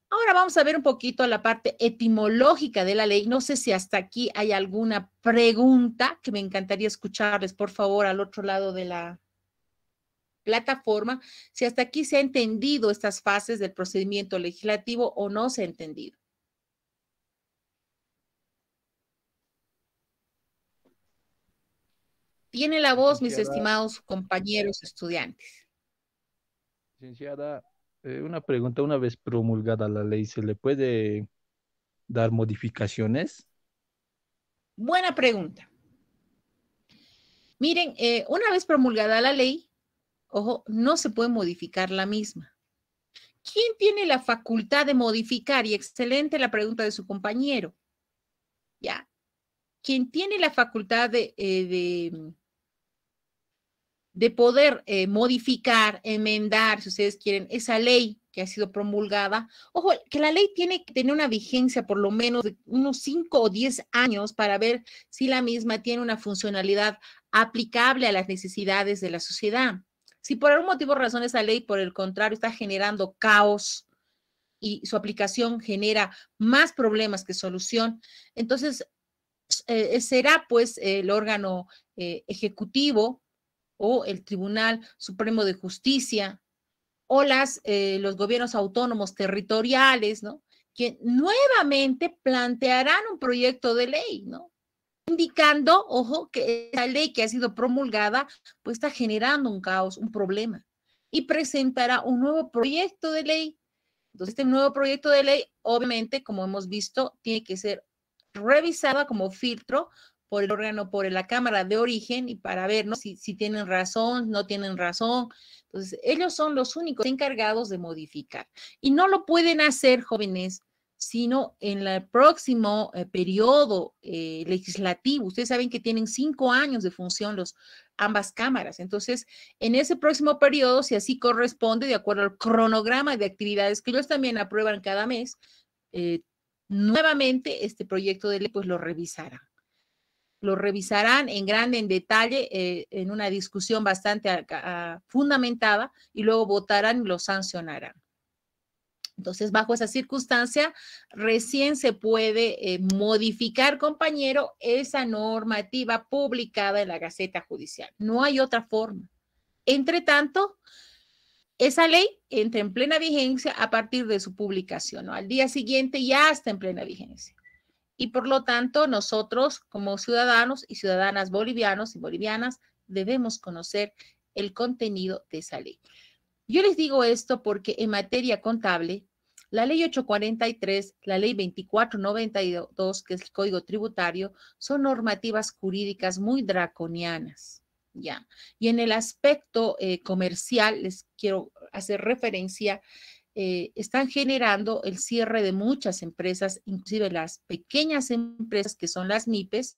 Ahora vamos a ver un poquito la parte etimológica de la ley. No sé si hasta aquí hay alguna pregunta que me encantaría escucharles, por favor, al otro lado de la plataforma, si hasta aquí se ha entendido estas fases del procedimiento legislativo o no se ha entendido. Tiene la voz, mis estimados compañeros estudiantes. Licenciada, una pregunta, una vez promulgada la ley, ¿se le puede dar modificaciones? Buena pregunta. Miren, una vez promulgada la ley, ojo, no se puede modificar la misma. ¿Quién tiene la facultad de modificar? Y excelente la pregunta de su compañero. ¿Ya? ¿Quién tiene la facultad de poder modificar, enmendar, si ustedes quieren, esa ley que ha sido promulgada? Ojo, que la ley tiene que tener una vigencia por lo menos de unos 5 o 10 años para ver si la misma tiene una funcionalidad aplicable a las necesidades de la sociedad. Si por algún motivo o razón esa ley, por el contrario, está generando caos y su aplicación genera más problemas que solución, entonces será pues el órgano ejecutivo o el Tribunal Supremo de Justicia o los gobiernos autónomos territoriales, ¿no?, que nuevamente plantearán un proyecto de ley, ¿no?, indicando, ojo, que esa ley que ha sido promulgada, pues está generando un caos, un problema, y presentará un nuevo proyecto de ley Entonces, este nuevo proyecto de ley, obviamente, como hemos visto, tiene que ser revisada como filtro por el órgano, por la Cámara de Origen y para ver, ¿no? si tienen razón, no tienen razón. Entonces, ellos son los únicos encargados de modificar. Y no lo pueden hacer, jóvenes, sino en el próximo periodo legislativo. Ustedes saben que tienen 5 años de función ambas cámaras. Entonces, en ese próximo periodo, si así corresponde, de acuerdo al cronograma de actividades que ellos también aprueban cada mes, nuevamente este proyecto de ley pues lo revisarán. Lo revisarán en detalle, en una discusión bastante fundamentada y luego votarán y lo sancionarán. Entonces, bajo esa circunstancia, recién se puede modificar, compañero, esa normativa publicada en la Gaceta Judicial. No hay otra forma. Entre tanto, esa ley entra en plena vigencia a partir de su publicación, ¿no? Al día siguiente ya está en plena vigencia. Y por lo tanto, nosotros como ciudadanos y ciudadanas bolivianos y bolivianas debemos conocer el contenido de esa ley. Yo les digo esto porque en materia contable, la ley 843, la ley 2492, que es el Código Tributario, son normativas jurídicas muy draconianas, ¿ya? Y en el aspecto comercial, les quiero hacer referencia, están generando el cierre de muchas empresas, inclusive las pequeñas empresas que son las MIPES,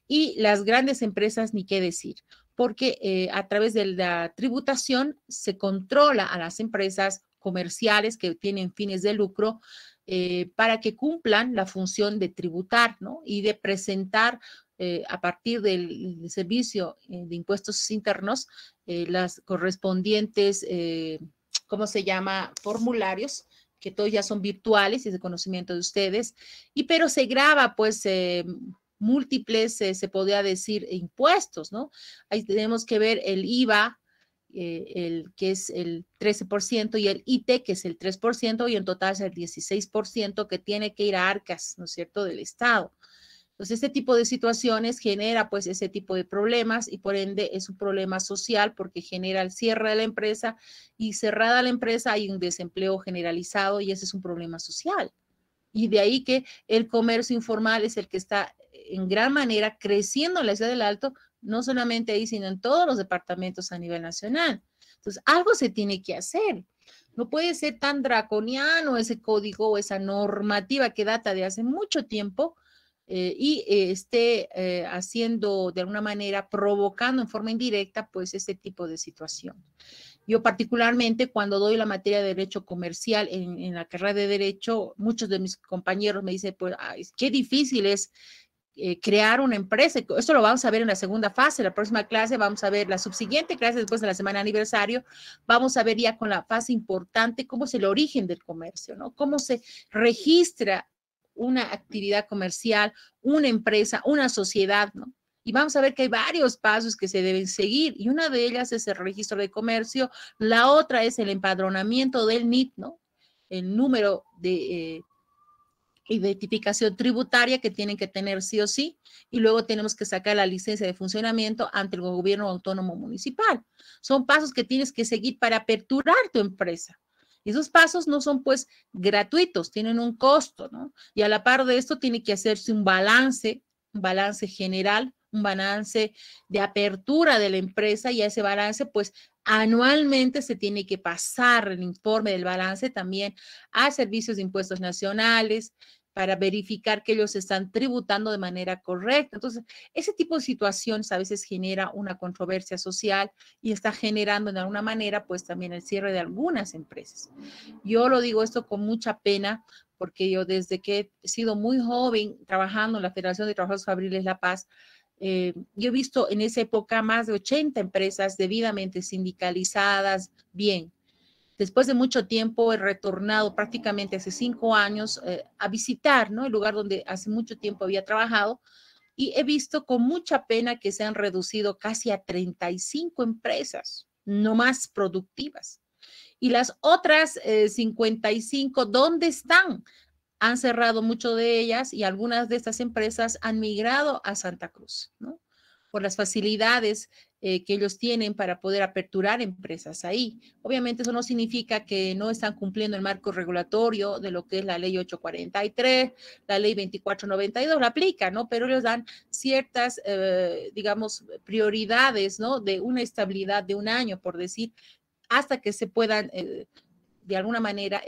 y las grandes empresas, ni qué decir, porque a través de la tributación se controla a las empresas comerciales que tienen fines de lucro para que cumplan la función de tributar, ¿no? Y de presentar a partir del servicio de impuestos internos las correspondientes, ¿cómo se llama? Formularios, que todos ya son virtuales y es de conocimiento de ustedes, pero se graba pues múltiples, se podría decir, impuestos, ¿no? Ahí tenemos que ver el IVA, que es el 13%, y el IT, que es el 3%, y en total es el 16% que tiene que ir a arcas, ¿no es cierto?, del Estado. Entonces, este tipo de situaciones genera pues ese tipo de problemas y por ende es un problema social porque genera el cierre de la empresa y cerrada la empresa hay un desempleo generalizado y ese es un problema social. Y de ahí que el comercio informal es el que está en gran manera creciendo en la ciudad del Alto, no solamente ahí, sino en todos los departamentos a nivel nacional. Entonces, algo se tiene que hacer. No puede ser tan draconiano ese código o esa normativa que data de hace mucho tiempo y esté haciendo de alguna manera, provocando en forma indirecta, pues ese tipo de situación. Yo particularmente cuando doy la materia de Derecho Comercial en la carrera de Derecho, muchos de mis compañeros me dicen, pues, ay, qué difícil es crear una empresa. Esto lo vamos a ver en la segunda fase. La próxima clase vamos a ver la subsiguiente clase después de la semana aniversario. Vamos a ver ya con la fase importante cómo es el origen del comercio, ¿no? Cómo se registra una actividad comercial, una empresa, una sociedad, ¿no? Y vamos a ver que hay varios pasos que se deben seguir y una de ellas es el registro de comercio, la otra es el empadronamiento del NIT, ¿no? El número de identificación tributaria que tienen que tener sí o sí y luego tenemos que sacar la licencia de funcionamiento ante el gobierno autónomo municipal. Son pasos que tienes que seguir para aperturar tu empresa. Y esos pasos no son pues gratuitos, tienen un costo, ¿no? Y a la par de esto tiene que hacerse un balance general, un balance de apertura de la empresa y a ese balance pues anualmente se tiene que pasar el informe del balance también a servicios de impuestos nacionales para verificar que ellos están tributando de manera correcta. Entonces, ese tipo de situaciones a veces genera una controversia social y está generando de alguna manera pues también el cierre de algunas empresas. Yo lo digo esto con mucha pena porque yo desde que he sido muy joven trabajando en la Federación de Trabajadores Fabriles La Paz, yo he visto en esa época más de 80 empresas debidamente sindicalizadas, bien. Después de mucho tiempo he retornado prácticamente hace 5 años a visitar, ¿no? El lugar donde hace mucho tiempo había trabajado y he visto con mucha pena que se han reducido casi a 35 empresas, no más productivas. Y las otras 55, ¿dónde están? Han cerrado mucho de ellas y algunas de estas empresas han migrado a Santa Cruz, ¿no? Por las facilidades que ellos tienen para poder aperturar empresas ahí. Obviamente eso no significa que no están cumpliendo el marco regulatorio de lo que es la ley 843, la ley 2492, la aplica, ¿no? Pero ellos dan ciertas, digamos, prioridades, ¿no? De una estabilidad de un año, por decir, hasta que se puedan, de alguna manera,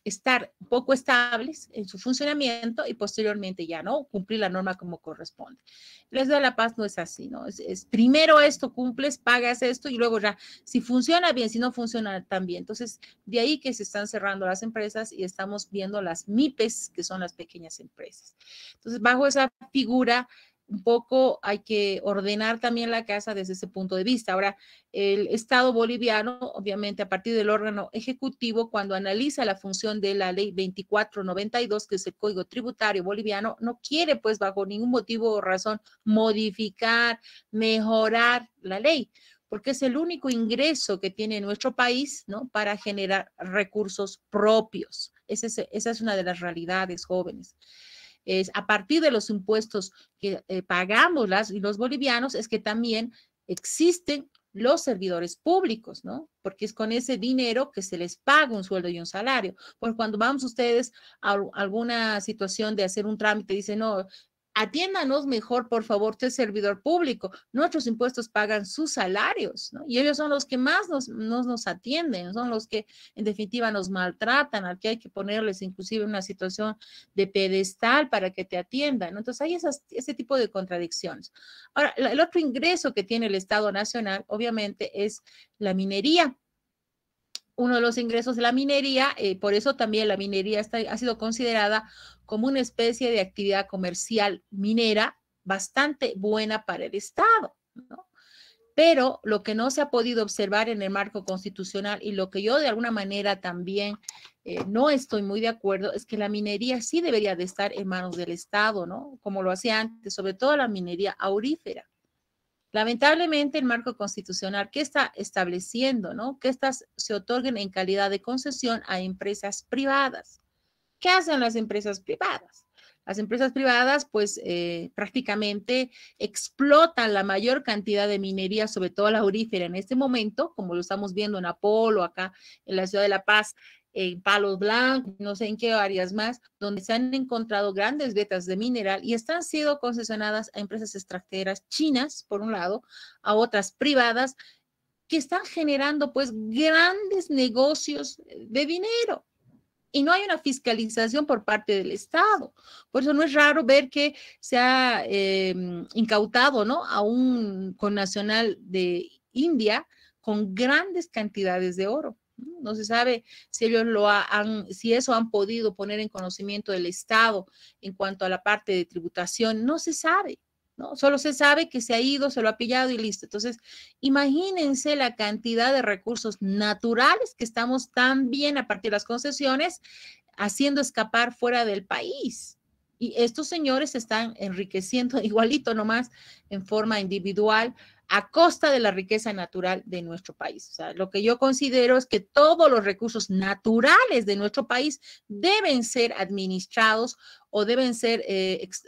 estar un poco estables en su funcionamiento y posteriormente ya, ¿no? Cumplir la norma como corresponde. La Ciudad de La Paz no es así, ¿no? Es primero esto cumples, pagas esto y luego ya, si funciona bien, si no funciona tan bien. Entonces, de ahí que se están cerrando las empresas y estamos viendo las MIPES, que son las pequeñas empresas. Entonces, bajo esa figura, un poco hay que ordenar también la casa desde ese punto de vista. Ahora, el Estado boliviano, obviamente a partir del órgano ejecutivo, cuando analiza la función de la ley 2492, que es el Código Tributario boliviano, no quiere pues bajo ningún motivo o razón modificar, mejorar la ley, porque es el único ingreso que tiene nuestro país, ¿no? Para generar recursos propios. Esa es una de las realidades, jóvenes. Es a partir de los impuestos que pagamos los bolivianos, es que también existen los servidores públicos, ¿no? Porque es con ese dinero que se les paga un sueldo y un salario. Porque cuando vamos ustedes a alguna situación de hacer un trámite, dicen, no, atiéndanos mejor, por favor, usted es servidor público. Nuestros impuestos pagan sus salarios, ¿no? Y ellos son los que más nos atienden, son los que en definitiva nos maltratan, al que hay que ponerles inclusive una situación de pedestal para que te atiendan, ¿no? Entonces hay ese tipo de contradicciones. Ahora, el otro ingreso que tiene el Estado Nacional, obviamente, es la minería. Uno de los ingresos de la minería, por eso también la minería ha sido considerada como una especie de actividad comercial minera bastante buena para el Estado, ¿no? Pero lo que no se ha podido observar en el marco constitucional y lo que yo de alguna manera también no estoy muy de acuerdo es que la minería sí debería de estar en manos del Estado, ¿no? Como lo hacía antes, sobre todo la minería aurífera. Lamentablemente, el marco constitucional que está estableciendo, ¿no? Que estas se otorguen en calidad de concesión a empresas privadas. ¿Qué hacen las empresas privadas? Las empresas privadas, pues, prácticamente explotan la mayor cantidad de minería, sobre todo la aurífera en este momento, como lo estamos viendo en Apolo, acá en la ciudad de La Paz, en Palos Blancos, no sé en qué áreas más, donde se han encontrado grandes vetas de mineral y están siendo concesionadas a empresas extranjeras chinas, por un lado, a otras privadas, que están generando, pues, grandes negocios de dinero y no hay una fiscalización por parte del Estado. Por eso no es raro ver que se ha incautado, ¿no? A un connacional de India con grandes cantidades de oro. No se sabe si ellos si eso han podido poner en conocimiento del Estado en cuanto a la parte de tributación, no se sabe. ¿No? Solo se sabe que se ha ido, se lo ha pillado y listo. Entonces, imagínense la cantidad de recursos naturales que estamos también a partir de las concesiones haciendo escapar fuera del país. Y estos señores se están enriqueciendo igualito nomás en forma individual a costa de la riqueza natural de nuestro país. O sea, lo que yo considero es que todos los recursos naturales de nuestro país deben ser administrados o deben ser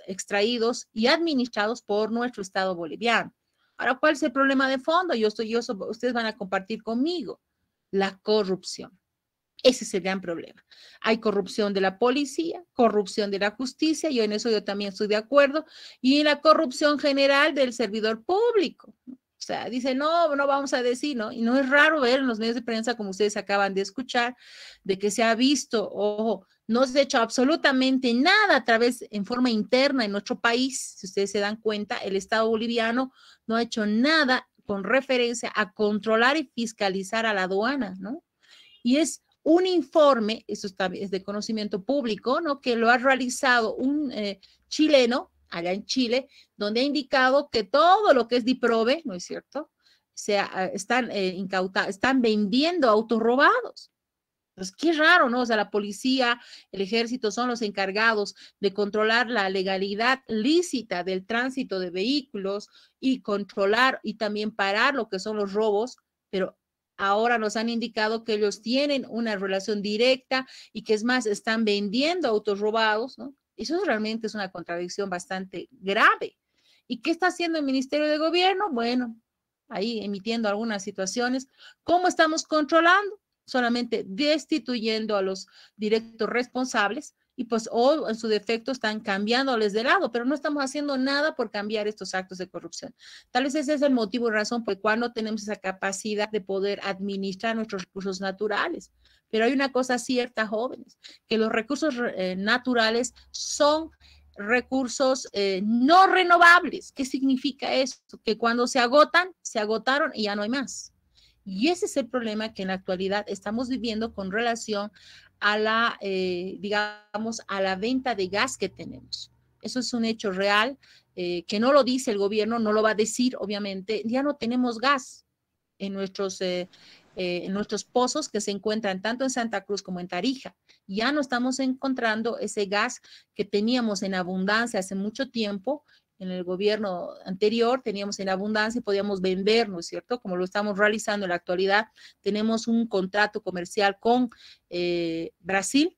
extraídos y administrados por nuestro Estado boliviano. Ahora, ¿cuál es el problema de fondo? Ustedes van a compartir conmigo la corrupción. Ese es el gran problema. Hay corrupción de la policía, corrupción de la justicia, y en eso yo también estoy de acuerdo, y la corrupción general del servidor público. O sea, dice, no vamos a decir, ¿no? Y no es raro ver en los medios de prensa, como ustedes acaban de escuchar, de que se ha visto, ojo, no se ha hecho absolutamente nada a través, en forma interna en nuestro país. Si ustedes se dan cuenta, el Estado boliviano no ha hecho nada con referencia a controlar y fiscalizar a la aduana, ¿no? Y es un informe, eso es de conocimiento público, ¿no? Que lo ha realizado un chileno allá en Chile, donde ha indicado que todo lo que es DIPROVE, ¿no es cierto? Están vendiendo autos robados. Entonces, qué raro, ¿no? O sea, la policía, el ejército son los encargados de controlar la legalidad lícita del tránsito de vehículos y controlar y también parar lo que son los robos, pero ahora nos han indicado que ellos tienen una relación directa y que es más, están vendiendo autos robados, ¿no? Eso realmente es una contradicción bastante grave. ¿Y qué está haciendo el Ministerio de Gobierno? Bueno, ahí emitiendo algunas situaciones. ¿Cómo estamos controlando? Solamente destituyendo a los directos responsables y pues o en su defecto están cambiándoles de lado, pero no estamos haciendo nada por cambiar estos actos de corrupción. Tal vez ese es el motivo y razón por el cual no tenemos esa capacidad de poder administrar nuestros recursos naturales. Pero hay una cosa cierta, jóvenes, que los recursos naturales son recursos no renovables. ¿Qué significa eso? Que cuando se agotan, se agotaron y ya no hay más. Y ese es el problema que en la actualidad estamos viviendo con relación a la, digamos, a la venta de gas que tenemos. Eso es un hecho real, que no lo dice el gobierno, no lo va a decir, obviamente. Ya no tenemos gas en nuestros pozos que se encuentran tanto en Santa Cruz como en Tarija. Ya no estamos encontrando ese gas que teníamos en abundancia hace mucho tiempo. En el gobierno anterior teníamos en abundancia y podíamos vender, ¿no es cierto? Como lo estamos realizando en la actualidad, tenemos un contrato comercial con Brasil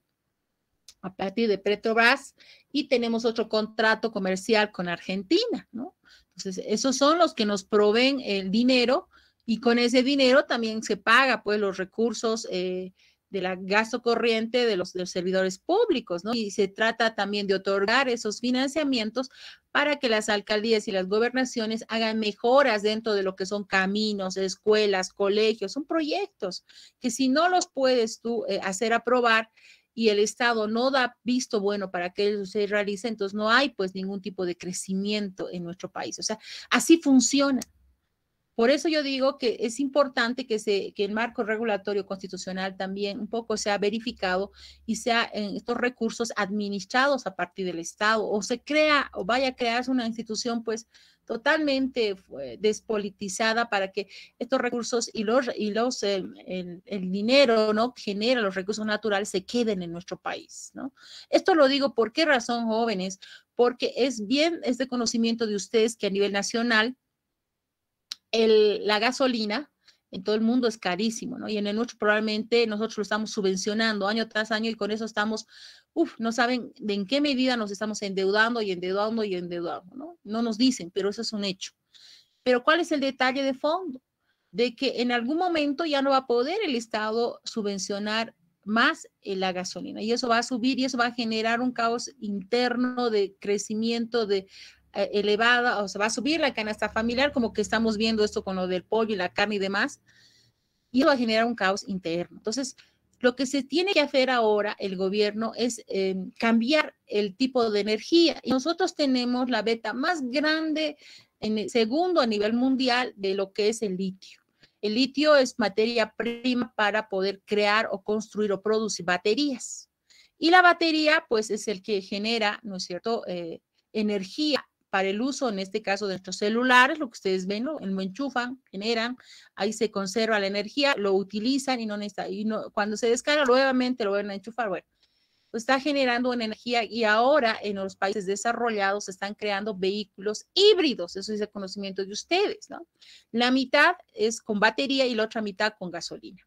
a partir de Petrobras y tenemos otro contrato comercial con Argentina, ¿no? Entonces, esos son los que nos proveen el dinero y con ese dinero también se paga, pues, los recursos de la gasto corriente de los servidores públicos, ¿no? Y se trata también de otorgar esos financiamientos para que las alcaldías y las gobernaciones hagan mejoras dentro de lo que son caminos, escuelas, colegios, son proyectos que si no los puedes tú hacer aprobar y el Estado no da visto bueno para que eso se realice, entonces no hay pues ningún tipo de crecimiento en nuestro país. O sea, así funciona. Por eso yo digo que es importante que el marco regulatorio constitucional también un poco sea verificado y sea en estos recursos administrados a partir del Estado o se crea o vaya a crearse una institución pues totalmente despolitizada para que estos recursos el dinero, ¿no? que genera los recursos naturales se queden en nuestro país, ¿no? Esto lo digo, ¿por qué razón, jóvenes? Porque es de conocimiento de ustedes que a nivel nacional la gasolina en todo el mundo es carísimo, ¿no? Y en el nuestro probablemente nosotros lo estamos subvencionando año tras año y con eso estamos, no saben de en qué medida nos estamos endeudando y endeudando y endeudando, ¿no? No nos dicen, pero eso es un hecho. Pero ¿cuál es el detalle de fondo? De que en algún momento ya no va a poder el Estado subvencionar más la gasolina y eso va a subir y eso va a generar un caos interno de crecimiento de elevada, o sea, va a subir la canasta familiar, como que estamos viendo esto con lo del pollo y la carne y demás, y eso va a generar un caos interno. Entonces, lo que se tiene que hacer ahora el gobierno es cambiar el tipo de energía. Y nosotros tenemos la beta más grande, segundo a nivel mundial, de lo que es el litio. El litio es materia prima para poder crear o construir o producir baterías. Y la batería, pues, es el que genera, ¿no es cierto?, energía para el uso, en este caso, de nuestros celulares, lo que ustedes ven, ¿no? Lo enchufan, generan, ahí se conserva la energía, lo utilizan y no necesita, cuando se descarga nuevamente lo van a enchufar, bueno, pues está generando una energía y ahora en los países desarrollados se están creando vehículos híbridos, eso es el conocimiento de ustedes, ¿no? La mitad es con batería y la otra mitad con gasolina.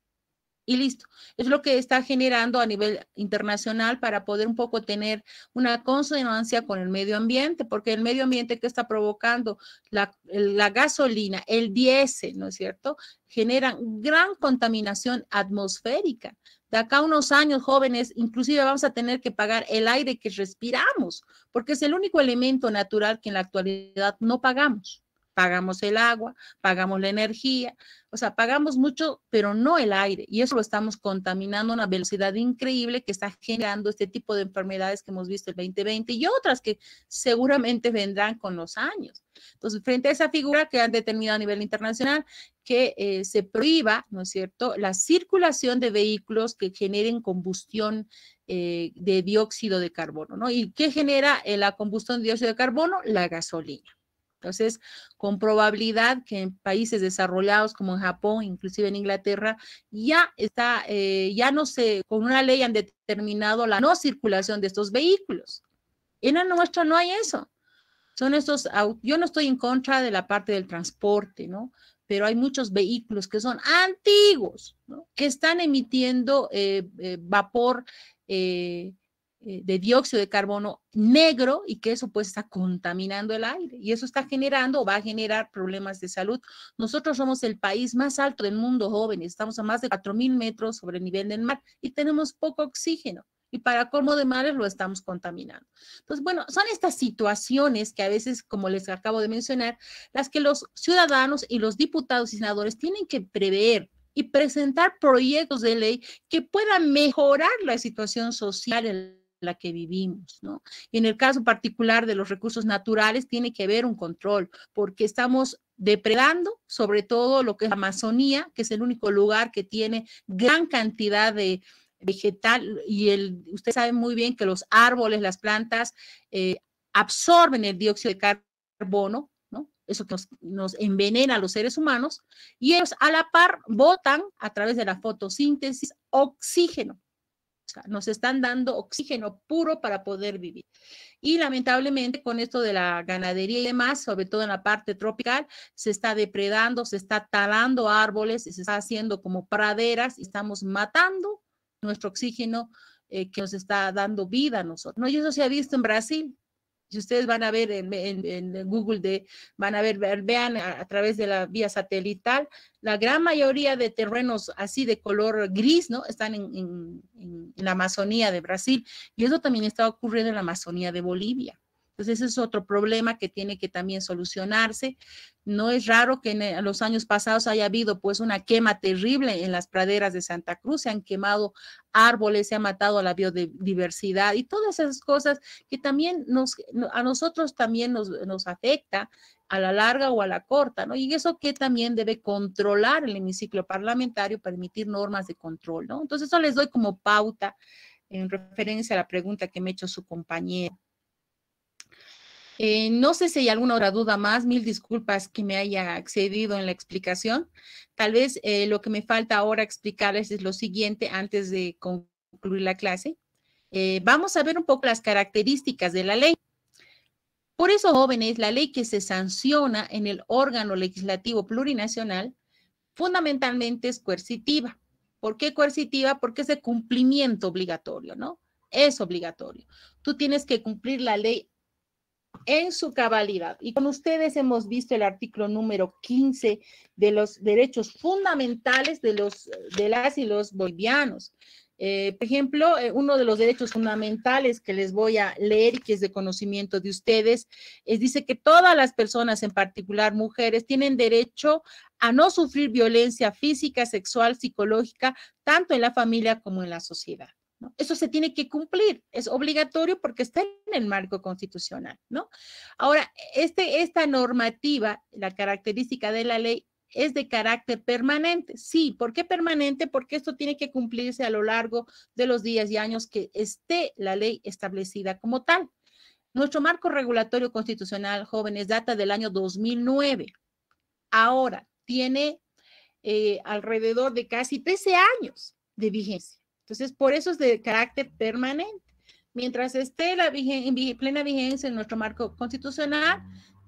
Y listo. Es lo que está generando a nivel internacional para poder un poco tener una consonancia con el medio ambiente, porque el medio ambiente que está provocando la gasolina, el diésel, ¿no es cierto? Generan gran contaminación atmosférica. De acá a unos años, jóvenes, inclusive vamos a tener que pagar el aire que respiramos, porque es el único elemento natural que en la actualidad no pagamos. Pagamos el agua, pagamos la energía, o sea, pagamos mucho, pero no el aire, y eso lo estamos contaminando a una velocidad increíble que está generando este tipo de enfermedades que hemos visto el 2020 y otras que seguramente vendrán con los años. Entonces, frente a esa figura que han determinado a nivel internacional, que se prohíba, ¿no es cierto?, la circulación de vehículos que generen combustión de dióxido de carbono, ¿no? ¿Y qué genera la combustión de dióxido de carbono? La gasolina. Entonces, con probabilidad que en países desarrollados como en Japón, inclusive en Inglaterra, ya está, ya no sé, con una ley han determinado la no circulación de estos vehículos. En la nuestra no hay eso. Son estos, yo no estoy en contra de la parte del transporte, ¿no? Pero hay muchos vehículos que son antiguos, ¿no? Que están emitiendo vapor de dióxido de carbono negro y que eso pues está contaminando el aire y eso está generando o va a generar problemas de salud. Nosotros somos el país más alto del mundo, jóvenes, estamos a más de 4.000 metros sobre el nivel del mar y tenemos poco oxígeno y para colmo de males lo estamos contaminando. Entonces, bueno, son estas situaciones que a veces, como les acabo de mencionar, las que los ciudadanos y los diputados y senadores tienen que prever y presentar proyectos de ley que puedan mejorar la situación social en la que vivimos, ¿no? Y en el caso particular de los recursos naturales tiene que haber un control, porque estamos depredando sobre todo lo que es la Amazonía, que es el único lugar que tiene gran cantidad de vegetal y usted sabe muy bien que los árboles, las plantas absorben el dióxido de carbono, ¿no? Eso que nos envenena a los seres humanos y ellos a la par botan a través de la fotosíntesis oxígeno. O sea, nos están dando oxígeno puro para poder vivir. Y lamentablemente con esto de la ganadería y demás, sobre todo en la parte tropical, se está depredando, se está talando árboles, se está haciendo como praderas y estamos matando nuestro oxígeno que nos está dando vida a nosotros, ¿no? Y eso se ha visto en Brasil. Si ustedes van a ver en Google, van a ver, vean a través de la vía satelital, la gran mayoría de terrenos así de color gris, ¿no? Están en la Amazonía de Brasil y eso también está ocurriendo en la Amazonía de Bolivia. Entonces, ese es otro problema que tiene que también solucionarse. No es raro que en los años pasados haya habido pues una quema terrible en las praderas de Santa Cruz, se han quemado árboles, se ha matado a la biodiversidad y todas esas cosas que también a nosotros también nos afecta a la larga o a la corta, ¿no? Y eso que también debe controlar el hemiciclo parlamentario para emitir normas de control, ¿no? Entonces, eso les doy como pauta en referencia a la pregunta que me ha hecho su compañero. No sé si hay alguna otra duda más, mil disculpas que me haya excedido en la explicación. Tal vez lo que me falta ahora explicarles es lo siguiente antes de concluir la clase. Vamos a ver un poco las características de la ley. Por eso, jóvenes, la ley que se sanciona en el órgano legislativo plurinacional fundamentalmente es coercitiva. ¿Por qué coercitiva? Porque es de cumplimiento obligatorio, ¿no? Es obligatorio. Tú tienes que cumplir la ley en su cabalidad. Y con ustedes hemos visto el artículo número 15 de los derechos fundamentales de las y los bolivianos. Por ejemplo, uno de los derechos fundamentales que les voy a leer y que es de conocimiento de ustedes, dice que todas las personas, en particular mujeres, tienen derecho a no sufrir violencia física, sexual, psicológica, tanto en la familia como en la sociedad, ¿no? Eso se tiene que cumplir, es obligatorio porque está en el marco constitucional, ¿no? Ahora, esta normativa, la característica de la ley, es de carácter permanente. Sí, ¿por qué permanente? Porque esto tiene que cumplirse a lo largo de los días y años que esté la ley establecida como tal. Nuestro marco regulatorio constitucional, jóvenes, data del año 2009. Ahora tiene alrededor de casi 13 años de vigencia. Entonces, por eso es de carácter permanente. Mientras esté en plena vigencia en nuestro marco constitucional,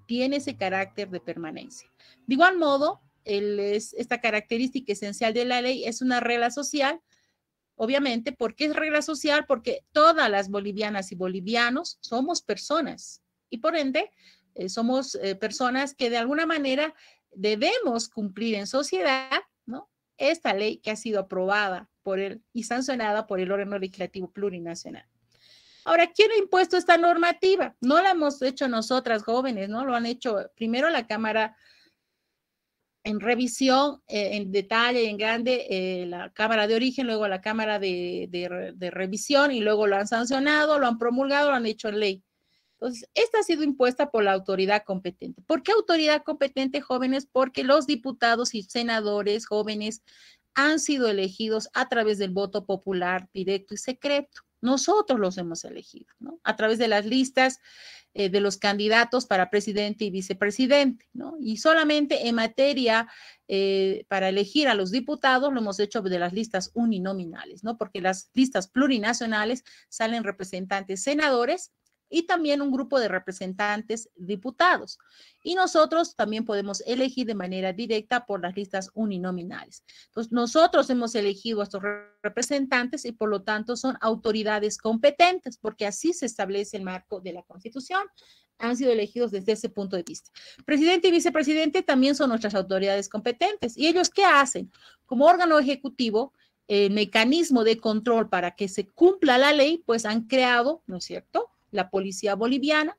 tiene ese carácter de permanencia. De igual modo, esta característica esencial de la ley es una regla social, obviamente. ¿Por qué es regla social? Porque todas las bolivianas y bolivianos somos personas y por ende somos personas que de alguna manera debemos cumplir en sociedad, ¿no? Esta ley que ha sido aprobada y sancionada por el órgano legislativo plurinacional. Ahora, ¿quién ha impuesto esta normativa? No la hemos hecho nosotras jóvenes, ¿no? Lo han hecho primero la Cámara en revisión, en detalle, en grande, la Cámara de Origen, luego la Cámara de Revisión y luego lo han sancionado, lo han promulgado, lo han hecho en ley. Entonces, esta ha sido impuesta por la autoridad competente. ¿Por qué autoridad competente, jóvenes? Porque los diputados y senadores jóvenes han sido elegidos a través del voto popular directo y secreto. Nosotros los hemos elegido, ¿no? A través de las listas de los candidatos para presidente y vicepresidente, ¿no? Y solamente en materia para elegir a los diputados lo hemos hecho de las listas uninominales, ¿no? Porque las listas plurinacionales salen representantes senadores y también un grupo de representantes diputados. Y nosotros también podemos elegir de manera directa por las listas uninominales. Entonces, nosotros hemos elegido a estos representantes y por lo tanto son autoridades competentes, porque así se establece el marco de la Constitución. Han sido elegidos desde ese punto de vista. Presidente y vicepresidente también son nuestras autoridades competentes. ¿Y ellos qué hacen? Como órgano ejecutivo, el mecanismo de control para que se cumpla la ley, pues han creado, ¿no es cierto?, la Policía Boliviana,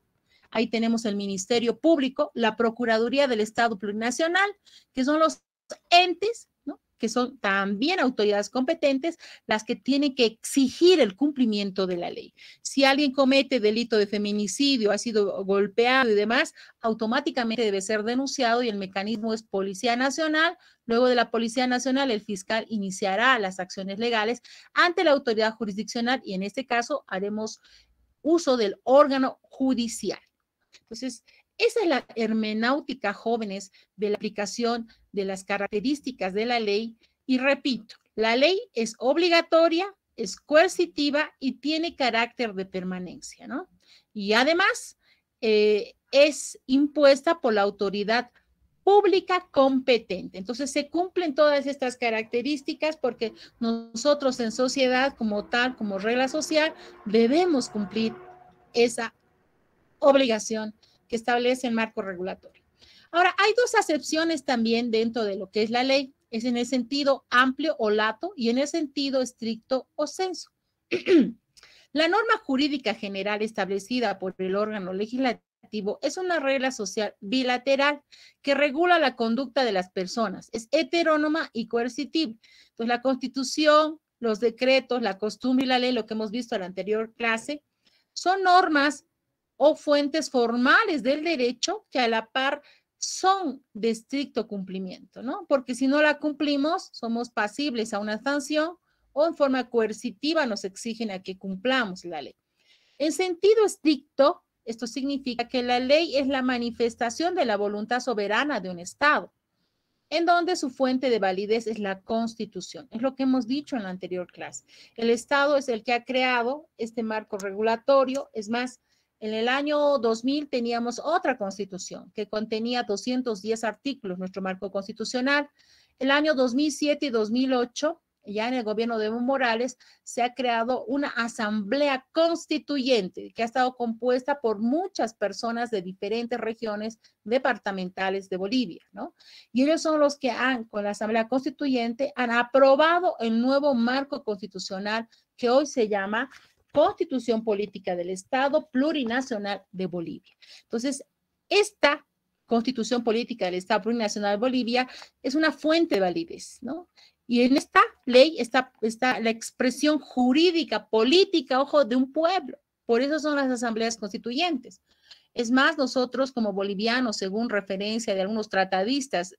ahí tenemos el Ministerio Público, la Procuraduría del Estado Plurinacional, que son los entes, ¿no?, que son también autoridades competentes, las que tienen que exigir el cumplimiento de la ley. Si alguien comete delito de feminicidio, ha sido golpeado y demás, automáticamente debe ser denunciado y el mecanismo es Policía Nacional. Luego de la Policía Nacional, el fiscal iniciará las acciones legales ante la autoridad jurisdiccional y en este caso haremos uso del órgano judicial. Entonces, esa es la hermenéutica, jóvenes, de la aplicación de las características de la ley. Y repito, la ley es obligatoria, es coercitiva y tiene carácter de permanencia, ¿no? Y además es impuesta por la autoridad pública competente. Entonces se cumplen todas estas características porque nosotros en sociedad como tal, como regla social, debemos cumplir esa obligación que establece el marco regulatorio. Ahora, hay dos acepciones también dentro de lo que es la ley. Es en el sentido amplio o lato y en el sentido estricto o sensu. La norma jurídica general establecida por el órgano legislativo es una regla social bilateral que regula la conducta de las personas. Es heterónoma y coercitiva. Entonces, la Constitución, los decretos, la costumbre y la ley, lo que hemos visto en la anterior clase, son normas o fuentes formales del derecho que a la par son de estricto cumplimiento, ¿no? Porque si no la cumplimos, somos pasibles a una sanción o en forma coercitiva nos exigen a que cumplamos la ley. En sentido estricto, esto significa que la ley es la manifestación de la voluntad soberana de un Estado, en donde su fuente de validez es la Constitución. Es lo que hemos dicho en la anterior clase. El Estado es el que ha creado este marco regulatorio. Es más, en el año 2000 teníamos otra Constitución que contenía 210 artículos, nuestro marco constitucional. El año 2007 y 2008, ya en el gobierno de Evo Morales, se ha creado una asamblea constituyente que ha estado compuesta por muchas personas de diferentes regiones departamentales de Bolivia, ¿no? Y ellos son los que con la asamblea constituyente, han aprobado el nuevo marco constitucional que hoy se llama Constitución Política del Estado Plurinacional de Bolivia. Entonces, esta Constitución Política del Estado Plurinacional de Bolivia es una fuente de validez, ¿no? Y en esta ley está la expresión jurídica, política, ojo, de un pueblo. Por eso son las asambleas constituyentes. Es más, nosotros como bolivianos, según referencia de algunos tratadistas,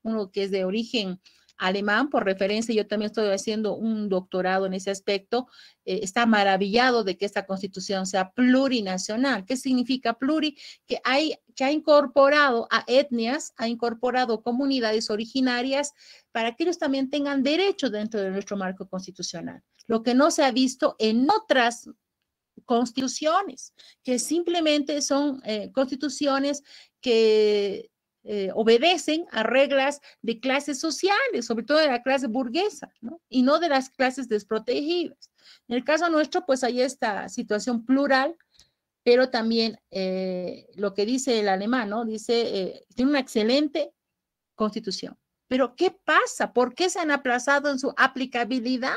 uno que es de origen alemán, por referencia, yo también estoy haciendo un doctorado en ese aspecto, está maravillado de que esta constitución sea plurinacional. ¿Qué significa pluri? Que ha incorporado a etnias, ha incorporado comunidades originarias para que ellos también tengan derechos dentro de nuestro marco constitucional. Lo que no se ha visto en otras constituciones, que simplemente son constituciones que obedecen a reglas de clases sociales, sobre todo de la clase burguesa, ¿no? Y no de las clases desprotegidas. En el caso nuestro, pues hay esta situación plural, pero también lo que dice el alemán, ¿no? Dice, tiene una excelente constitución. Pero ¿qué pasa? ¿Por qué se han aplazado en su aplicabilidad?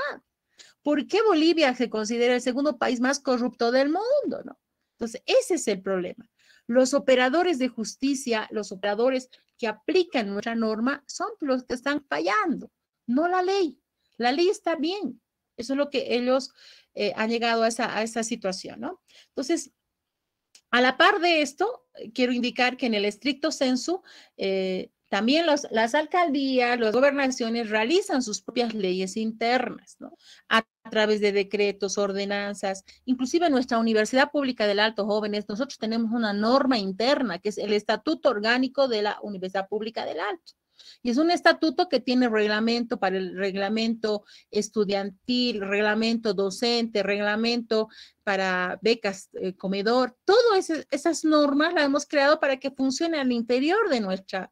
¿Por qué Bolivia se considera el segundo país más corrupto del mundo, no? Entonces, ese es el problema. Los operadores de justicia, los operadores que aplican nuestra norma son los que están fallando, no la ley. La ley está bien. Eso es lo que ellos han llegado a esa situación, ¿no? Entonces, a la par de esto, quiero indicar que en el estricto sensu, también las alcaldías, las gobernaciones realizan sus propias leyes internas, ¿no? A través de decretos, ordenanzas, inclusive en nuestra Universidad Pública del Alto Jóvenes, nosotros tenemos una norma interna que es el Estatuto Orgánico de la Universidad Pública del Alto. Y es un estatuto que tiene reglamento para el reglamento estudiantil, reglamento docente, reglamento para becas, comedor. Todas esas normas las hemos creado para que funcione al interior de nuestra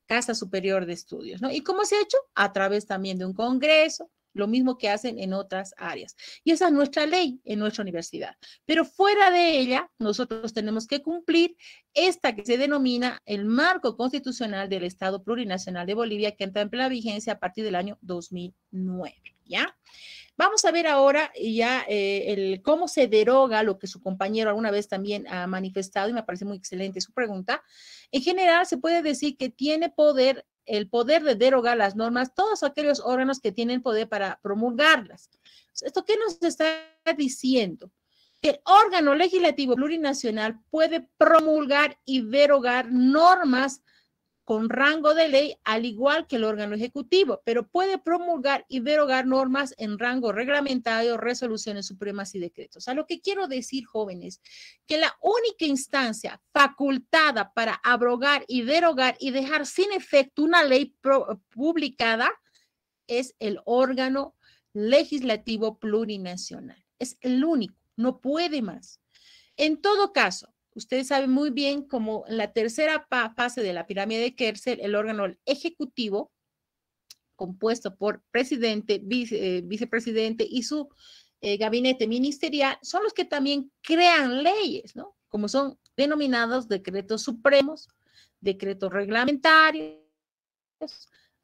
Casa Superior de Estudios, ¿no? ¿Y cómo se ha hecho? A través también de un congreso, lo mismo que hacen en otras áreas. Y esa es nuestra ley en nuestra universidad. Pero fuera de ella, nosotros tenemos que cumplir esta que se denomina el marco constitucional del Estado Plurinacional de Bolivia, que entra en plena vigencia a partir del año 2009, ¿ya? Vamos a ver ahora ya cómo se deroga lo que su compañero alguna vez también ha manifestado y me parece muy excelente su pregunta. En general, se puede decir que tiene poder, el poder de derogar las normas, todos aquellos órganos que tienen poder para promulgarlas. ¿Esto qué nos está diciendo? Que el órgano legislativo plurinacional puede promulgar y derogar normas con rango de ley, al igual que el órgano ejecutivo, pero puede promulgar y derogar normas en rango reglamentario, resoluciones supremas y decretos. A lo que quiero decir, jóvenes, que la única instancia facultada para abrogar y derogar y dejar sin efecto una ley publicada es el órgano legislativo plurinacional. Es el único, no puede más. En todo caso, ustedes saben muy bien cómo en la tercera fase de la pirámide de Kelsen, el órgano ejecutivo, compuesto por presidente, vicepresidente y su gabinete ministerial, son los que también crean leyes, ¿no? Como son denominados decretos supremos, decretos reglamentarios,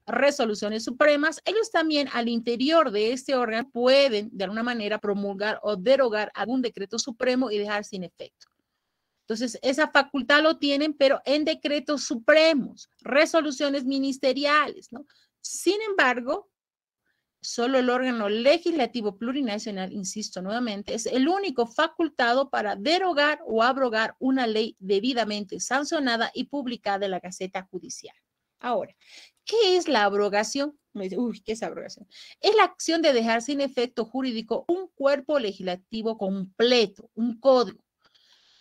resoluciones supremas. Ellos también al interior de este órgano pueden de alguna manera promulgar o derogar algún decreto supremo y dejar sin efecto. Entonces, esa facultad lo tienen, pero en decretos supremos, resoluciones ministeriales, ¿no? Sin embargo, solo el órgano legislativo plurinacional, insisto nuevamente, es el único facultado para derogar o abrogar una ley debidamente sancionada y publicada en la Gaceta Judicial. Ahora, ¿qué es la abrogación? Me dice, uy, ¿qué es abrogación? Es la acción de dejar sin efecto jurídico un cuerpo legislativo completo, un código.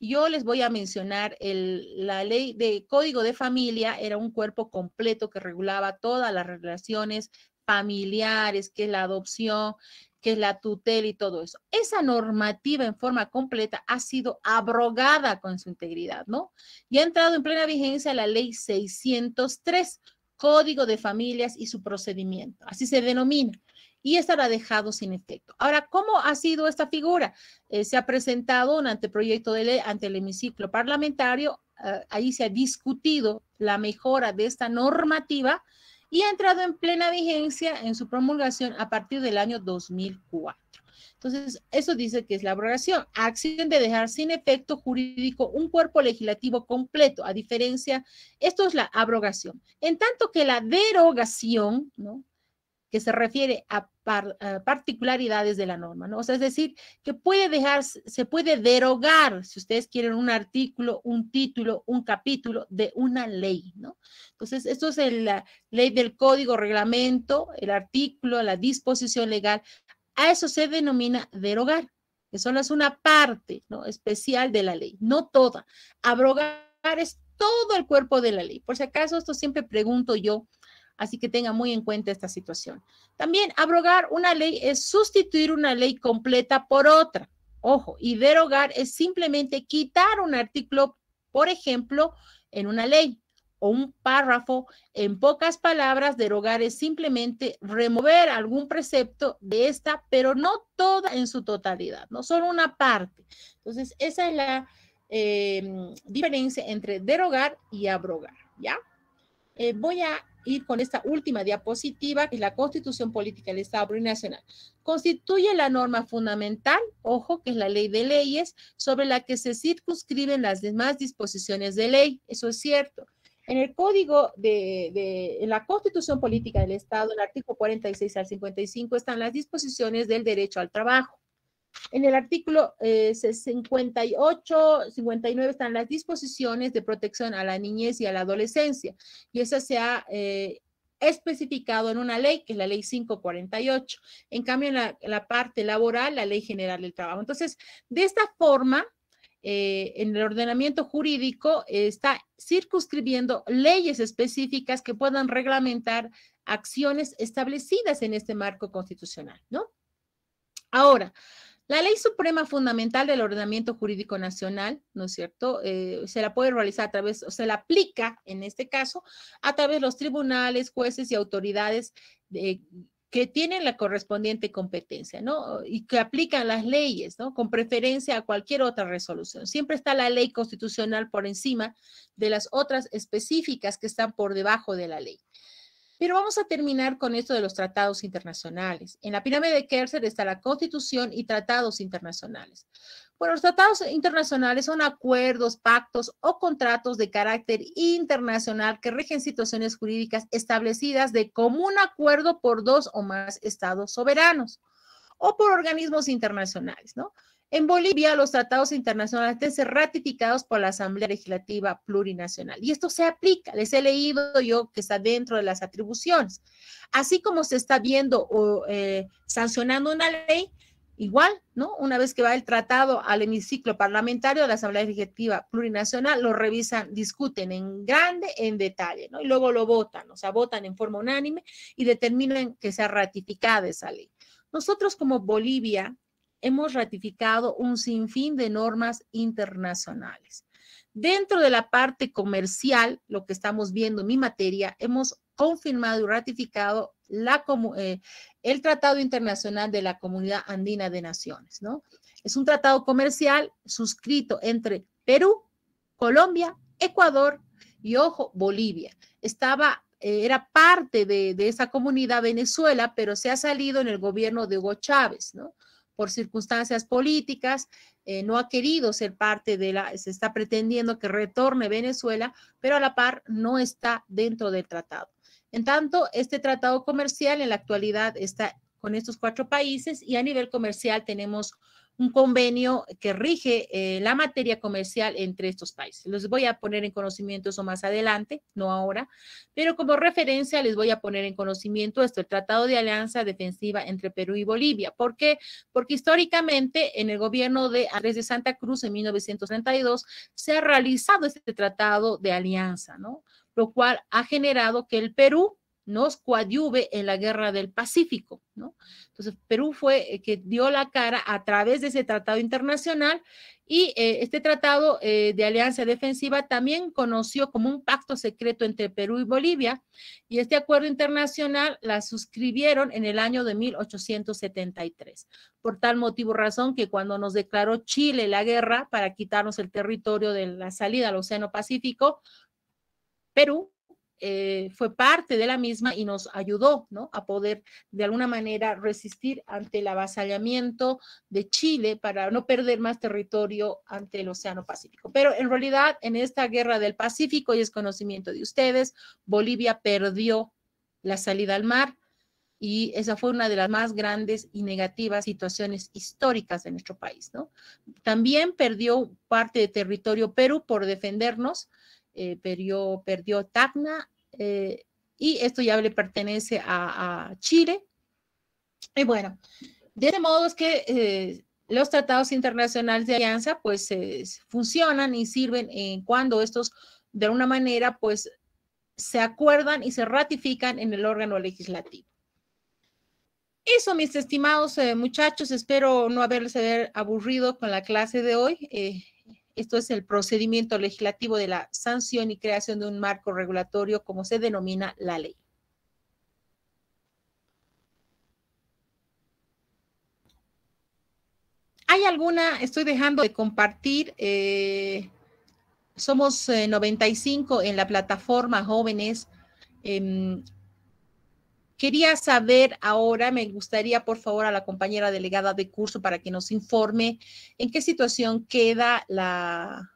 Yo les voy a mencionar la ley de Código de Familia, era un cuerpo completo que regulaba todas las relaciones familiares, que es la adopción, que es la tutela y todo eso. Esa normativa en forma completa ha sido abrogada con su integridad, ¿no? Y ha entrado en plena vigencia la ley 603, Código de Familias y su procedimiento, así se denomina. Y esta la ha dejado sin efecto. Ahora, ¿cómo ha sido esta figura? Se ha presentado un anteproyecto de ley ante el hemiciclo parlamentario, ahí se ha discutido la mejora de esta normativa y ha entrado en plena vigencia en su promulgación a partir del año 2004. Entonces, eso dice que es la abrogación, acción de dejar sin efecto jurídico un cuerpo legislativo completo, a diferencia, esto es la abrogación. En tanto que la derogación, ¿no?, que se refiere a particularidades de la norma, ¿no? O sea, es decir, que se puede derogar, si ustedes quieren, un artículo, un título, un capítulo de una ley, ¿no? Entonces, esto es la ley del código, reglamento, el artículo, la disposición legal. A eso se denomina derogar, que solo es una parte, ¿no?, especial de la ley, no toda. Abrogar es todo el cuerpo de la ley. Por si acaso, esto siempre pregunto yo, así que tenga muy en cuenta esta situación. También abrogar una ley es sustituir una ley completa por otra. Ojo, y derogar es simplemente quitar un artículo, por ejemplo, en una ley o un párrafo. En pocas palabras, derogar es simplemente remover algún precepto de esta, pero no toda en su totalidad, no solo una parte. Entonces, esa es la diferencia entre derogar y abrogar, ¿ya? Voy a ir con esta última diapositiva, que es la Constitución Política del Estado Plurinacional. Constituye la norma fundamental, ojo, que es la ley de leyes, sobre la que se circunscriben las demás disposiciones de ley. Eso es cierto. En el código en la Constitución Política del Estado, en el artículo 46 al 55, están las disposiciones del derecho al trabajo. En el artículo 58, 59 están las disposiciones de protección a la niñez y a la adolescencia, y esa se ha especificado en una ley, que es la ley 548. En cambio, en la parte laboral, la ley general del trabajo. Entonces, de esta forma, en el ordenamiento jurídico está circunscribiendo leyes específicas que puedan reglamentar acciones establecidas en este marco constitucional, ¿no? Ahora, la ley suprema fundamental del ordenamiento jurídico nacional, ¿no es cierto? Se la puede realizar a través, o se la aplica en este caso, a través de los tribunales, jueces y autoridades que tienen la correspondiente competencia, ¿no? Y que aplican las leyes, ¿no? Con preferencia a cualquier otra resolución. Siempre está la ley constitucional por encima de las otras específicas que están por debajo de la ley. Pero vamos a terminar con esto de los tratados internacionales. En la pirámide de Kelsen está la Constitución y tratados internacionales. Bueno, los tratados internacionales son acuerdos, pactos o contratos de carácter internacional que rigen situaciones jurídicas establecidas de común acuerdo por dos o más estados soberanos o por organismos internacionales, ¿no? En Bolivia, los tratados internacionales deben ser ratificados por la Asamblea Legislativa Plurinacional. Y esto se aplica, les he leído yo que está dentro de las atribuciones. Así como se está viendo o sancionando una ley, igual, ¿no? Una vez que va el tratado al hemiciclo parlamentario de la Asamblea Legislativa Plurinacional, lo revisan, discuten en grande, en detalle, ¿no? Y luego lo votan, o sea, votan en forma unánime y determinan que sea ratificada esa ley. Nosotros como Bolivia hemos ratificado un sinfín de normas internacionales. Dentro de la parte comercial, lo que estamos viendo en mi materia, hemos confirmado y ratificado el Tratado Internacional de la Comunidad Andina de Naciones, ¿no? Es un tratado comercial suscrito entre Perú, Colombia, Ecuador y, ojo, Bolivia. Era parte de esa comunidad Venezuela, pero se ha salido en el gobierno de Hugo Chávez, ¿no? Por circunstancias políticas, no ha querido ser parte se está pretendiendo que retorne Venezuela, pero a la par no está dentro del tratado. En tanto, este tratado comercial en la actualidad está con estos 4 países y a nivel comercial tenemos un convenio que rige la materia comercial entre estos países. Les voy a poner en conocimiento eso más adelante, no ahora, pero como referencia les voy a poner en conocimiento el Tratado de Alianza Defensiva entre Perú y Bolivia. ¿Por qué? Porque históricamente en el gobierno de Andrés de Santa Cruz en 1932 se ha realizado este tratado de alianza, ¿no? Lo cual ha generado que el Perú nos coadyuve en la guerra del Pacífico, ¿no? Entonces, Perú fue que dio la cara a través de ese tratado internacional y este tratado de alianza defensiva también conoció como un pacto secreto entre Perú y Bolivia y este acuerdo internacional la suscribieron en el año de 1873. Por tal motivo, razón que cuando nos declaró Chile la guerra para quitarnos el territorio de la salida al Océano Pacífico, Perú fue parte de la misma y nos ayudó, ¿no? A poder de alguna manera resistir ante el avasallamiento de Chile para no perder más territorio ante el Océano Pacífico. Pero en realidad en esta guerra del Pacífico, y es conocimiento de ustedes, Bolivia perdió la salida al mar y esa fue una de las más grandes y negativas situaciones históricas de nuestro país, ¿no? También perdió parte de territorio Perú por defendernos, perdió Tacna, y esto ya le pertenece a Chile. Y bueno, de ese modo es que los tratados internacionales de alianza pues funcionan y sirven cuando estos de alguna manera pues se acuerdan y se ratifican en el órgano legislativo. Eso, mis estimados muchachos, espero no haberles aburrido con la clase de hoy. Esto es el procedimiento legislativo de la sanción y creación de un marco regulatorio, como se denomina la ley. ¿Hay alguna? Estoy dejando de compartir. Somos 95 en la plataforma jóvenes. Quería saber ahora, me gustaría por favor a la compañera delegada de curso para que nos informe en qué situación queda la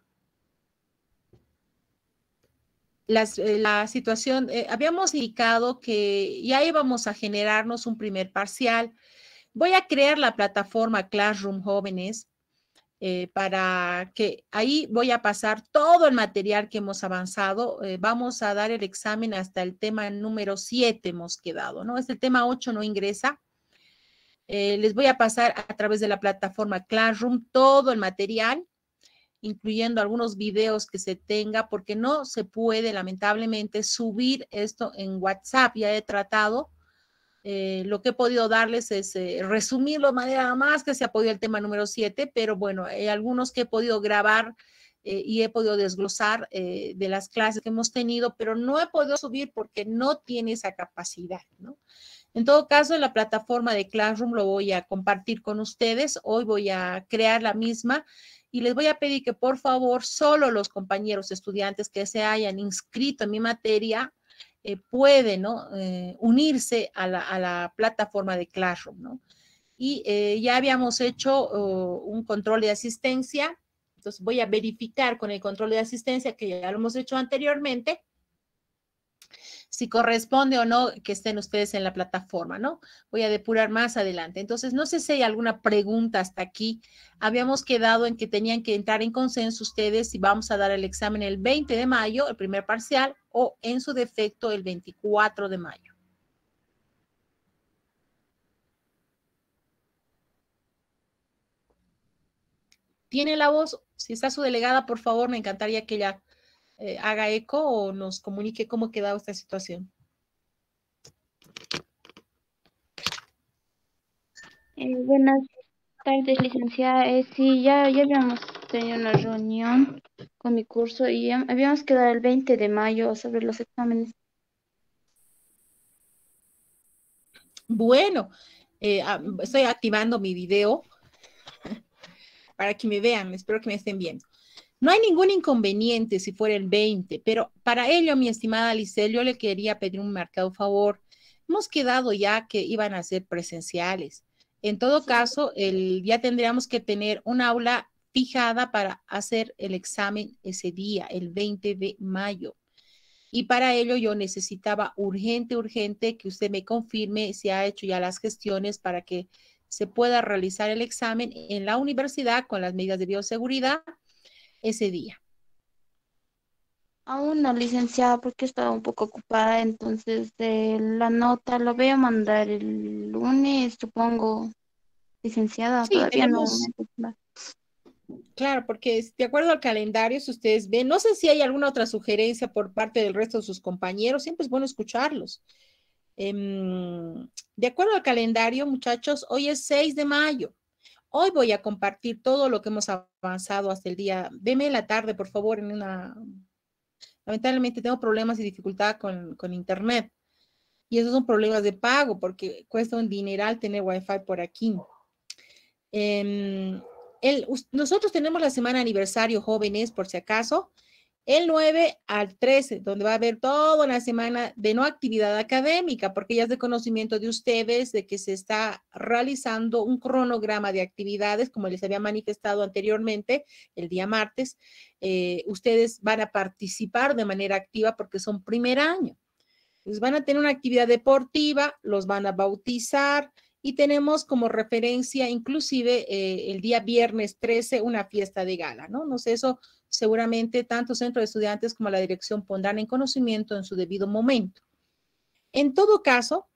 situación. Habíamos indicado que ya íbamos a generarnos un primer parcial. Voy a crear la plataforma Classroom Jóvenes para que ahí voy a pasar todo el material que hemos avanzado. Vamos a dar el examen hasta el tema número 7 hemos quedado, ¿no? El tema 8 no ingresa. Les voy a pasar a través de la plataforma Classroom todo el material incluyendo algunos videos que se tenga, porque no se puede lamentablemente subir esto en WhatsApp. Ya he tratado, lo que he podido darles es resumirlo de manera más que se ha podido el tema número 7, pero bueno, hay algunos que he podido grabar y he podido desglosar de las clases que hemos tenido, pero no he podido subir porque no tiene esa capacidad, ¿no? En todo caso, en la plataforma de Classroom lo voy a compartir con ustedes. Hoy voy a crear la misma y les voy a pedir que por favor solo los compañeros estudiantes que se hayan inscrito en mi materia pueden, ¿no? Unirse a la plataforma de Classroom, ¿no? Y ya habíamos hecho un control de asistencia, entonces voy a verificar con el control de asistencia que ya lo hemos hecho anteriormente, si corresponde o no que estén ustedes en la plataforma, ¿no? Voy a depurar más adelante. Entonces, no sé si hay alguna pregunta hasta aquí. Habíamos quedado en que tenían que entrar en consenso ustedes si vamos a dar el examen el 20 de mayo, el primer parcial, o en su defecto el 24 de mayo. ¿Tiene la voz? Si está su delegada, por favor, me encantaría que ella haga eco o nos comunique cómo quedó esta situación. Buenas tardes, licenciada. Sí, ya habíamos tenido una reunión con mi curso y habíamos quedado el 20 de mayo sobre los exámenes. Bueno, estoy activando mi video para que me vean, espero que me estén viendo. No hay ningún inconveniente si fuera el 20, pero para ello, mi estimada Licel, yo le quería pedir un marcado favor. Hemos quedado ya que iban a ser presenciales. En todo caso, ya tendríamos que tener un aula fijada para hacer el examen ese día, el 20 de mayo. Y para ello yo necesitaba urgente que usted me confirme si ha hecho ya las gestiones para que se pueda realizar el examen en la universidad con las medidas de bioseguridad ese día. Aún no, licenciada, porque estaba un poco ocupada, entonces la nota la voy a mandar el lunes, supongo, licenciada, Sí, todavía no. tenemos, claro, porque de acuerdo al calendario, si ustedes ven, no sé si hay alguna otra sugerencia por parte del resto de sus compañeros, siempre es bueno escucharlos. De acuerdo al calendario, muchachos, hoy es 6 de mayo. Hoy voy a compartir todo lo que hemos avanzado hasta el día. Deme la tarde, por favor, en una... Lamentablemente tengo problemas y dificultad con internet. Y esos son problemas de pago porque cuesta un dineral tener wifi por aquí. Nosotros tenemos la semana aniversario jóvenes, por si acaso, el 9 al 13, donde va a haber toda una semana de no actividad académica, porque ya es de conocimiento de ustedes de que se está realizando un cronograma de actividades, como les había manifestado anteriormente, el día martes. Ustedes van a participar de manera activa porque son primer año. Pues van a tener una actividad deportiva, los van a bautizar y tenemos como referencia inclusive el día viernes 13 una fiesta de gala, ¿no? No sé, eso seguramente tanto Centro de Estudiantes como la dirección pondrán en conocimiento en su debido momento. En todo caso,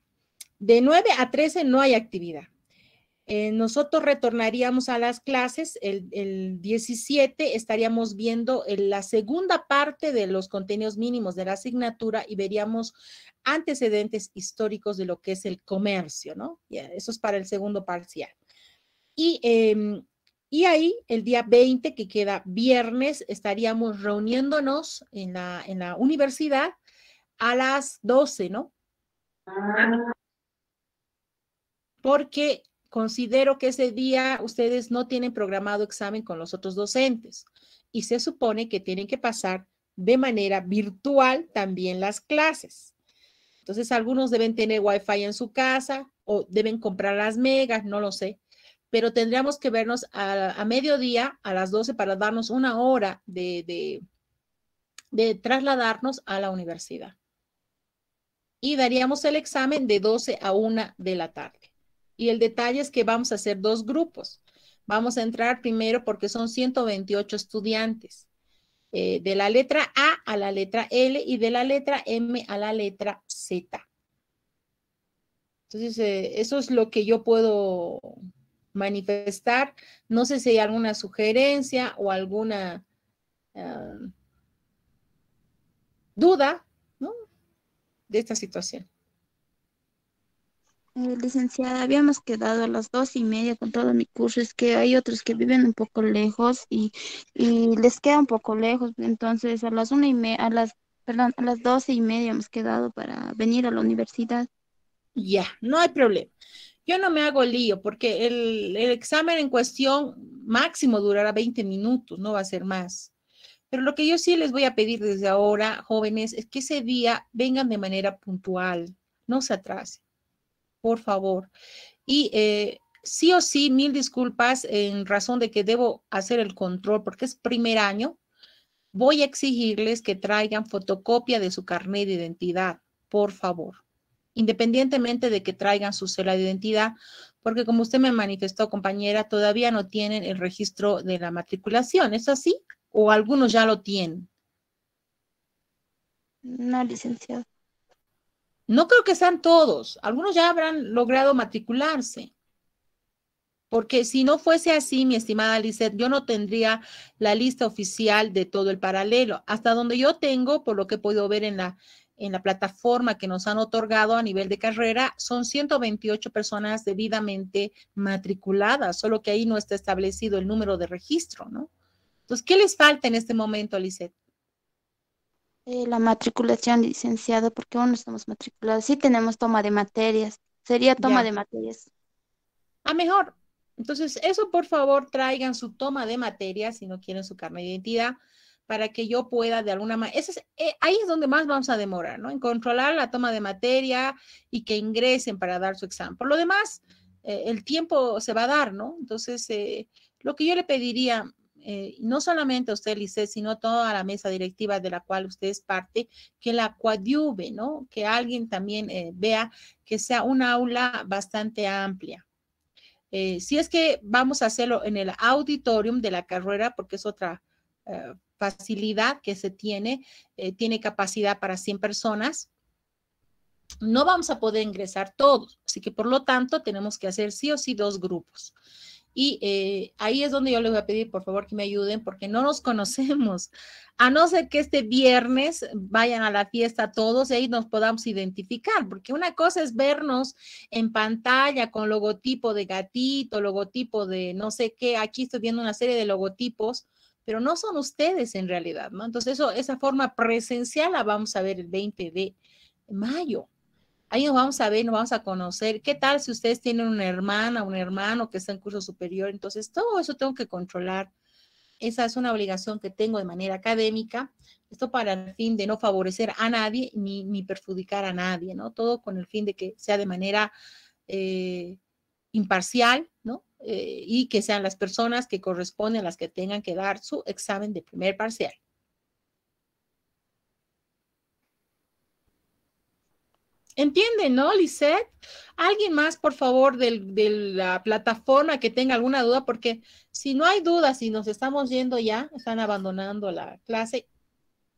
de 9 a 13 no hay actividad. Nosotros retornaríamos a las clases el 17, estaríamos viendo la segunda parte de los contenidos mínimos de la asignatura y veríamos antecedentes históricos de lo que es el comercio, ¿no? Ya, eso es para el segundo parcial. Y ahí, el día 20, que queda viernes, estaríamos reuniéndonos en la universidad a las 12, ¿no? Porque considero que ese día ustedes no tienen programado examen con los otros docentes y se supone que tienen que pasar de manera virtual también las clases. Entonces, algunos deben tener Wi-Fi en su casa o deben comprar las megas, no lo sé, pero tendríamos que vernos a mediodía, a las 12, para darnos una hora de trasladarnos a la universidad. Y daríamos el examen de 12 a 1 de la tarde. Y el detalle es que vamos a hacer dos grupos. Vamos a entrar primero porque son 128 estudiantes, de la letra A a la letra L y de la letra M a la letra Z. Entonces, eso es lo que yo puedo manifestar. No sé si hay alguna sugerencia o alguna duda, ¿no?, de esta situación. Licenciada, habíamos quedado a las 2:30 con todo mi curso. Es que hay otros que viven un poco lejos y les queda un poco lejos. Entonces, a las 1:30, perdón, a las 12:30 hemos quedado para venir a la universidad. Ya, no hay problema. Yo no me hago lío porque el examen en cuestión máximo durará 20 minutos, no va a ser más. Pero lo que yo sí les voy a pedir desde ahora, jóvenes, es que ese día vengan de manera puntual, no se atrasen, por favor. Y sí o sí, mil disculpas en razón de que debo hacer el control porque es primer año. Voy a exigirles que traigan fotocopia de su carnet de identidad, por favor, independientemente de que traigan su cédula de identidad, porque como usted me manifestó, compañera, todavía no tienen el registro de la matriculación, ¿es así? ¿O algunos ya lo tienen? No, licenciada. No creo que sean todos, algunos ya habrán logrado matricularse. Porque si no fuese así, mi estimada Lisette, yo no tendría la lista oficial de todo el paralelo. Hasta donde yo tengo, por lo que he podido ver en la plataforma que nos han otorgado a nivel de carrera, son 128 personas debidamente matriculadas, solo que ahí no está establecido el número de registro, ¿no? Entonces, ¿qué les falta en este momento, Lisette? La matriculación, licenciada, porque aún no estamos matriculados. Sí tenemos toma de materias. Sería toma Ya. de materias. Mejor. Entonces, eso por favor traigan su toma de materia, si no quieren su carnet de identidad, para que yo pueda de alguna manera, ahí es donde más vamos a demorar, ¿no? En controlar la toma de materia y que ingresen para dar su examen. Por lo demás, el tiempo se va a dar, ¿no? Entonces, lo que yo le pediría, no solamente a usted, Lisset, sino a toda la mesa directiva de la cual usted es parte, que la coadyuve, ¿no? Que alguien también vea que sea un aula bastante amplia. Si es que vamos a hacerlo en el auditorium de la carrera, porque es otra facilidad que se tiene capacidad para 100 personas, no vamos a poder ingresar todos, así que por lo tanto tenemos que hacer sí o sí 2 grupos. Y ahí es donde yo les voy a pedir, por favor, que me ayuden, porque no nos conocemos. A no ser que este viernes vayan a la fiesta todos y ahí nos podamos identificar, porque una cosa es vernos en pantalla con logotipo de gatito, logotipo de no sé qué. Aquí estoy viendo una serie de logotipos, pero no son ustedes en realidad, ¿no? Entonces, esa forma presencial la vamos a ver el 20 de mayo. Ahí nos vamos a ver, nos vamos a conocer. ¿Qué tal si ustedes tienen una hermana, un hermano que está en curso superior? Entonces, todo eso tengo que controlar. Esa es una obligación que tengo de manera académica. Esto para el fin de no favorecer a nadie ni perjudicar a nadie, ¿no? Todo con el fin de que sea de manera imparcial, ¿no? Y que sean las personas que corresponden las que tengan que dar su examen de primer parcial. ¿Entienden, no, Lisette? ¿Alguien más, por favor, de la plataforma que tenga alguna duda? Porque si no hay dudas, si nos estamos yendo ya, están abandonando la clase,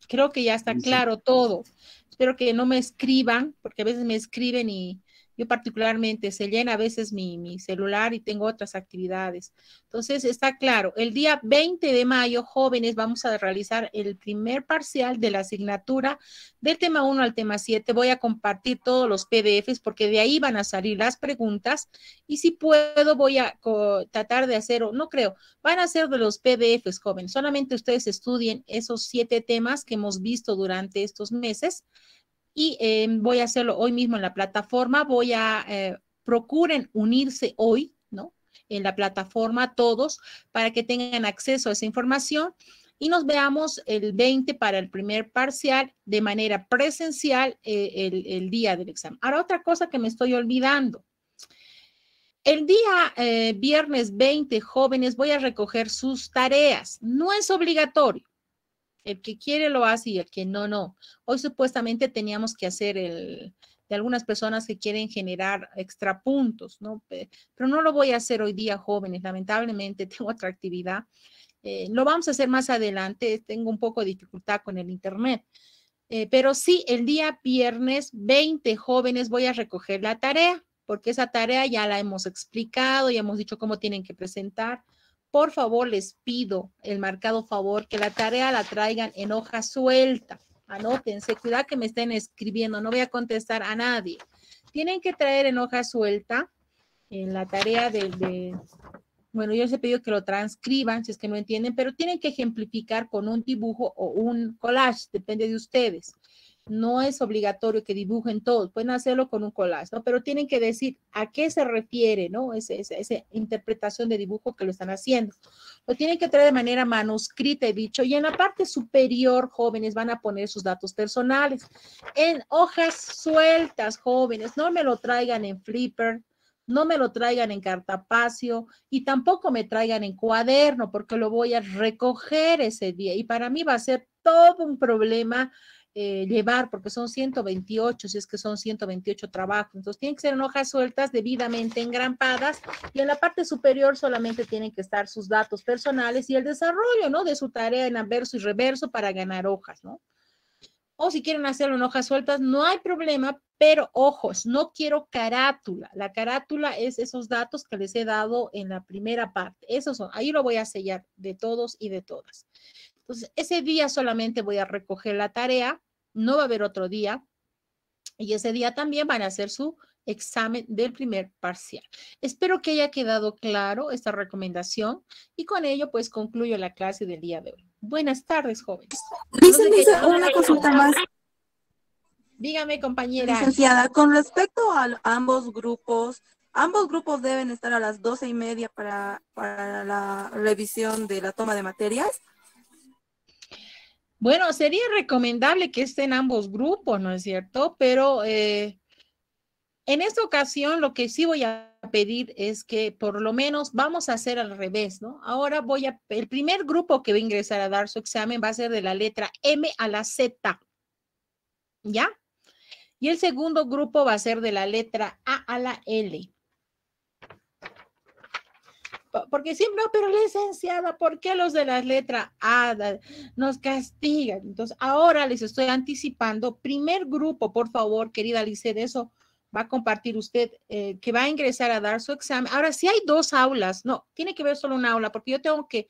creo que ya está claro todo. Espero que no me escriban, porque a veces me escriben y yo particularmente se llena a veces mi celular y tengo otras actividades. Entonces, está claro, el día 20 de mayo, jóvenes, vamos a realizar el primer parcial de la asignatura del tema 1 al tema 7. Voy a compartir todos los PDFs porque de ahí van a salir las preguntas y si puedo voy a tratar de hacer, no creo, van a ser de los PDFs, jóvenes. Solamente ustedes estudien esos 7 temas que hemos visto durante estos meses y voy a hacerlo hoy mismo en la plataforma. Procuren unirse hoy, ¿no? En la plataforma todos para que tengan acceso a esa información y nos veamos el 20 para el primer parcial de manera presencial el día del examen. Ahora, otra cosa que me estoy olvidando. El día viernes 20, jóvenes, voy a recoger sus tareas. No es obligatorio. El que quiere lo hace y el que no, no. Hoy supuestamente teníamos que hacer de algunas personas que quieren generar extra puntos, ¿no? Pero no lo voy a hacer hoy día, jóvenes. Lamentablemente tengo otra actividad. Lo vamos a hacer más adelante. Tengo un poco de dificultad con el internet. Pero sí, el día viernes 20, jóvenes, voy a recoger la tarea. porque esa tarea ya la hemos explicado, ya hemos dicho cómo tienen que presentar. Por favor, les pido el marcado favor que la tarea la traigan en hoja suelta. Anótense, cuidado que me estén escribiendo, no voy a contestar a nadie. Tienen que traer en hoja suelta en la tarea bueno, yo les he pedido que lo transcriban, si es que no entienden, pero tienen que ejemplificar con un dibujo o un collage, depende de ustedes. No es obligatorio que dibujen todos, pueden hacerlo con un collage, ¿no? Pero tienen que decir a qué se refiere, ¿no? Esa interpretación de dibujo que lo están haciendo. Lo tienen que traer de manera manuscrita, he dicho, y en la parte superior, jóvenes, van a poner sus datos personales. En hojas sueltas, jóvenes, no me lo traigan en Flipper, no me lo traigan en cartapacio y tampoco me traigan en cuaderno porque lo voy a recoger ese día y para mí va a ser todo un problema llevar porque son 128, si es que son 128 trabajos. Entonces tienen que ser en hojas sueltas debidamente engrampadas y en la parte superior solamente tienen que estar sus datos personales y el desarrollo, ¿no? De su tarea en anverso y reverso para ganar hojas, ¿no? O si quieren hacerlo en hojas sueltas, no hay problema, pero ojos, no quiero carátula. La carátula es esos datos que les he dado en la primera parte. Esos son, ahí lo voy a sellar de todos y de todas. Entonces, ese día solamente voy a recoger la tarea, no va a haber otro día, y ese día también van a hacer su examen del primer parcial. Espero que haya quedado claro esta recomendación y con ello pues concluyo la clase del día de hoy. Buenas tardes, jóvenes. Licenciada, una consulta más. Dígame, compañera. Licenciada, con respecto a ambos grupos deben estar a las 12:30 para la revisión de la toma de materias. Bueno, sería recomendable que estén ambos grupos, ¿no es cierto? Pero en esta ocasión lo que sí voy a pedir es que por lo menos vamos a hacer al revés, ¿no? Ahora el primer grupo que va a ingresar a dar su examen va a ser de la letra M a la Z, ¿ya? Y el segundo grupo va a ser de la letra A a la L. Porque siempre, no, pero licenciada, ¿por qué los de la letra A nos castigan? Entonces, ahora les estoy anticipando, primer grupo, por favor, querida Lice, de eso va a compartir usted, que va a ingresar a dar su examen. Ahora, si hay dos aulas, no, tiene que ver solo una aula, porque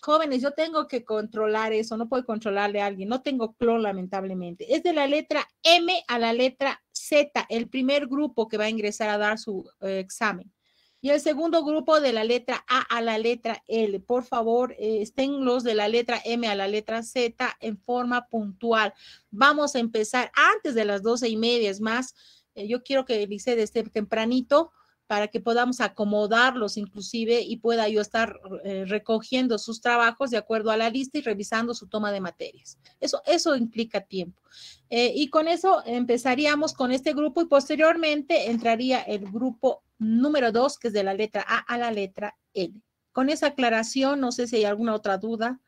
jóvenes, yo tengo que controlar eso, no puedo controlarle a alguien, no tengo clon, lamentablemente. Es de la letra M a la letra Z, el primer grupo que va a ingresar a dar su examen. Y el segundo grupo de la letra A a la letra L. Por favor, estén los de la letra M a la letra Z en forma puntual. Vamos a empezar antes de las 12:30, es más, yo quiero que Licede esté tempranito para que podamos acomodarlos inclusive y pueda yo estar recogiendo sus trabajos de acuerdo a la lista y revisando su toma de materias. Eso implica tiempo. Y con eso empezaríamos con este grupo y posteriormente entraría el grupo número 2, que es de la letra A a la letra L. Con esa aclaración, no sé si hay alguna otra duda.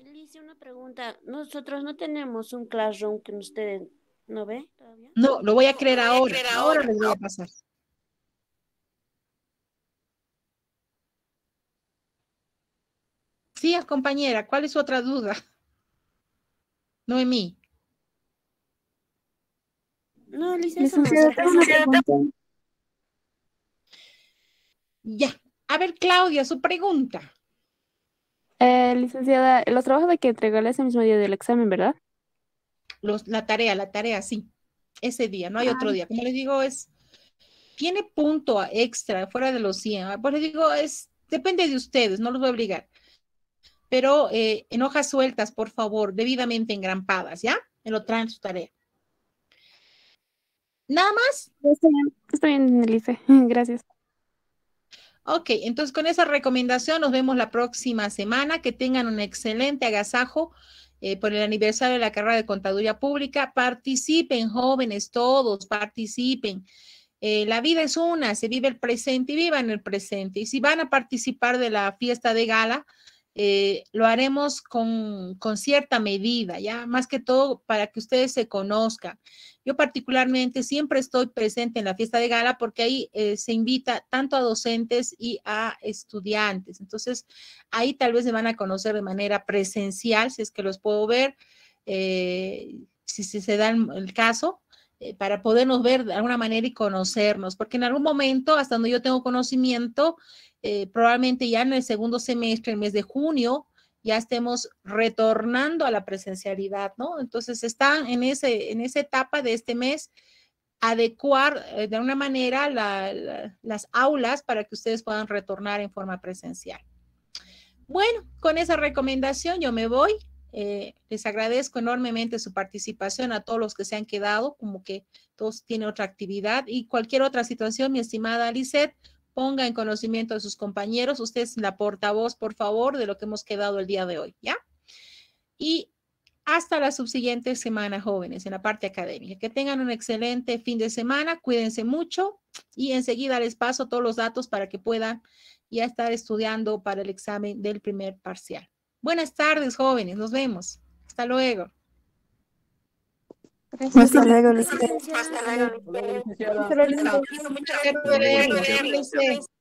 Liz, una pregunta. Nosotros no tenemos un Classroom que ustedes no ve todavía. No, lo voy a crear ahora. Ahora les voy a pasar. Sí, compañera, ¿cuál es su otra duda? Noemí. No, Licenciada, tengo una pregunta. Ya. A ver, Claudia, su pregunta. Licenciada, los trabajos hay que entregarle ese mismo día del examen, ¿verdad? La tarea, sí. Ese día, no hay otro día. Como les digo, tiene punto extra fuera de los 100. Pues les digo, depende de ustedes, no los voy a obligar. Pero en hojas sueltas, por favor, debidamente engrampadas, ¿ya? Me lo traen su tarea. ¿Nada más? Está bien, Elise. Gracias. Ok, entonces con esa recomendación nos vemos la próxima semana. Que tengan un excelente agasajo por el aniversario de la carrera de Contaduría Pública. Participen, jóvenes, todos, participen. La vida es una, se vive el presente y vivan el presente. Y si van a participar de la fiesta de gala, lo haremos con cierta medida, ya más que todo para que ustedes se conozcan. Yo particularmente siempre estoy presente en la fiesta de gala porque ahí se invita tanto a docentes y a estudiantes. Entonces, ahí tal vez se van a conocer de manera presencial, si es que los puedo ver, si se da el caso. para podernos ver de alguna manera y conocernos, porque en algún momento, hasta donde yo tengo conocimiento, probablemente ya en el segundo semestre, el mes de junio, ya estemos retornando a la presencialidad, ¿no? Entonces están en esa etapa de este mes adecuar de alguna manera las aulas para que ustedes puedan retornar en forma presencial. Bueno, con esa recomendación yo me voy. Les agradezco enormemente su participación a todos los que se han quedado, como que todos tienen otra actividad y cualquier otra situación, mi estimada Lisette, ponga en conocimiento de sus compañeros. Usted es la portavoz, por favor, de lo que hemos quedado el día de hoy, ¿ya? Y hasta la subsiguiente semana, jóvenes, en la parte académica. Que tengan un excelente fin de semana, cuídense mucho y enseguida les paso todos los datos para que puedan ya estar estudiando para el examen del primer parcial. Buenas tardes, jóvenes, nos vemos. Hasta luego. Gracias. Hasta luego, Licenciada. Hasta luego, licenciada. Muchas gracias.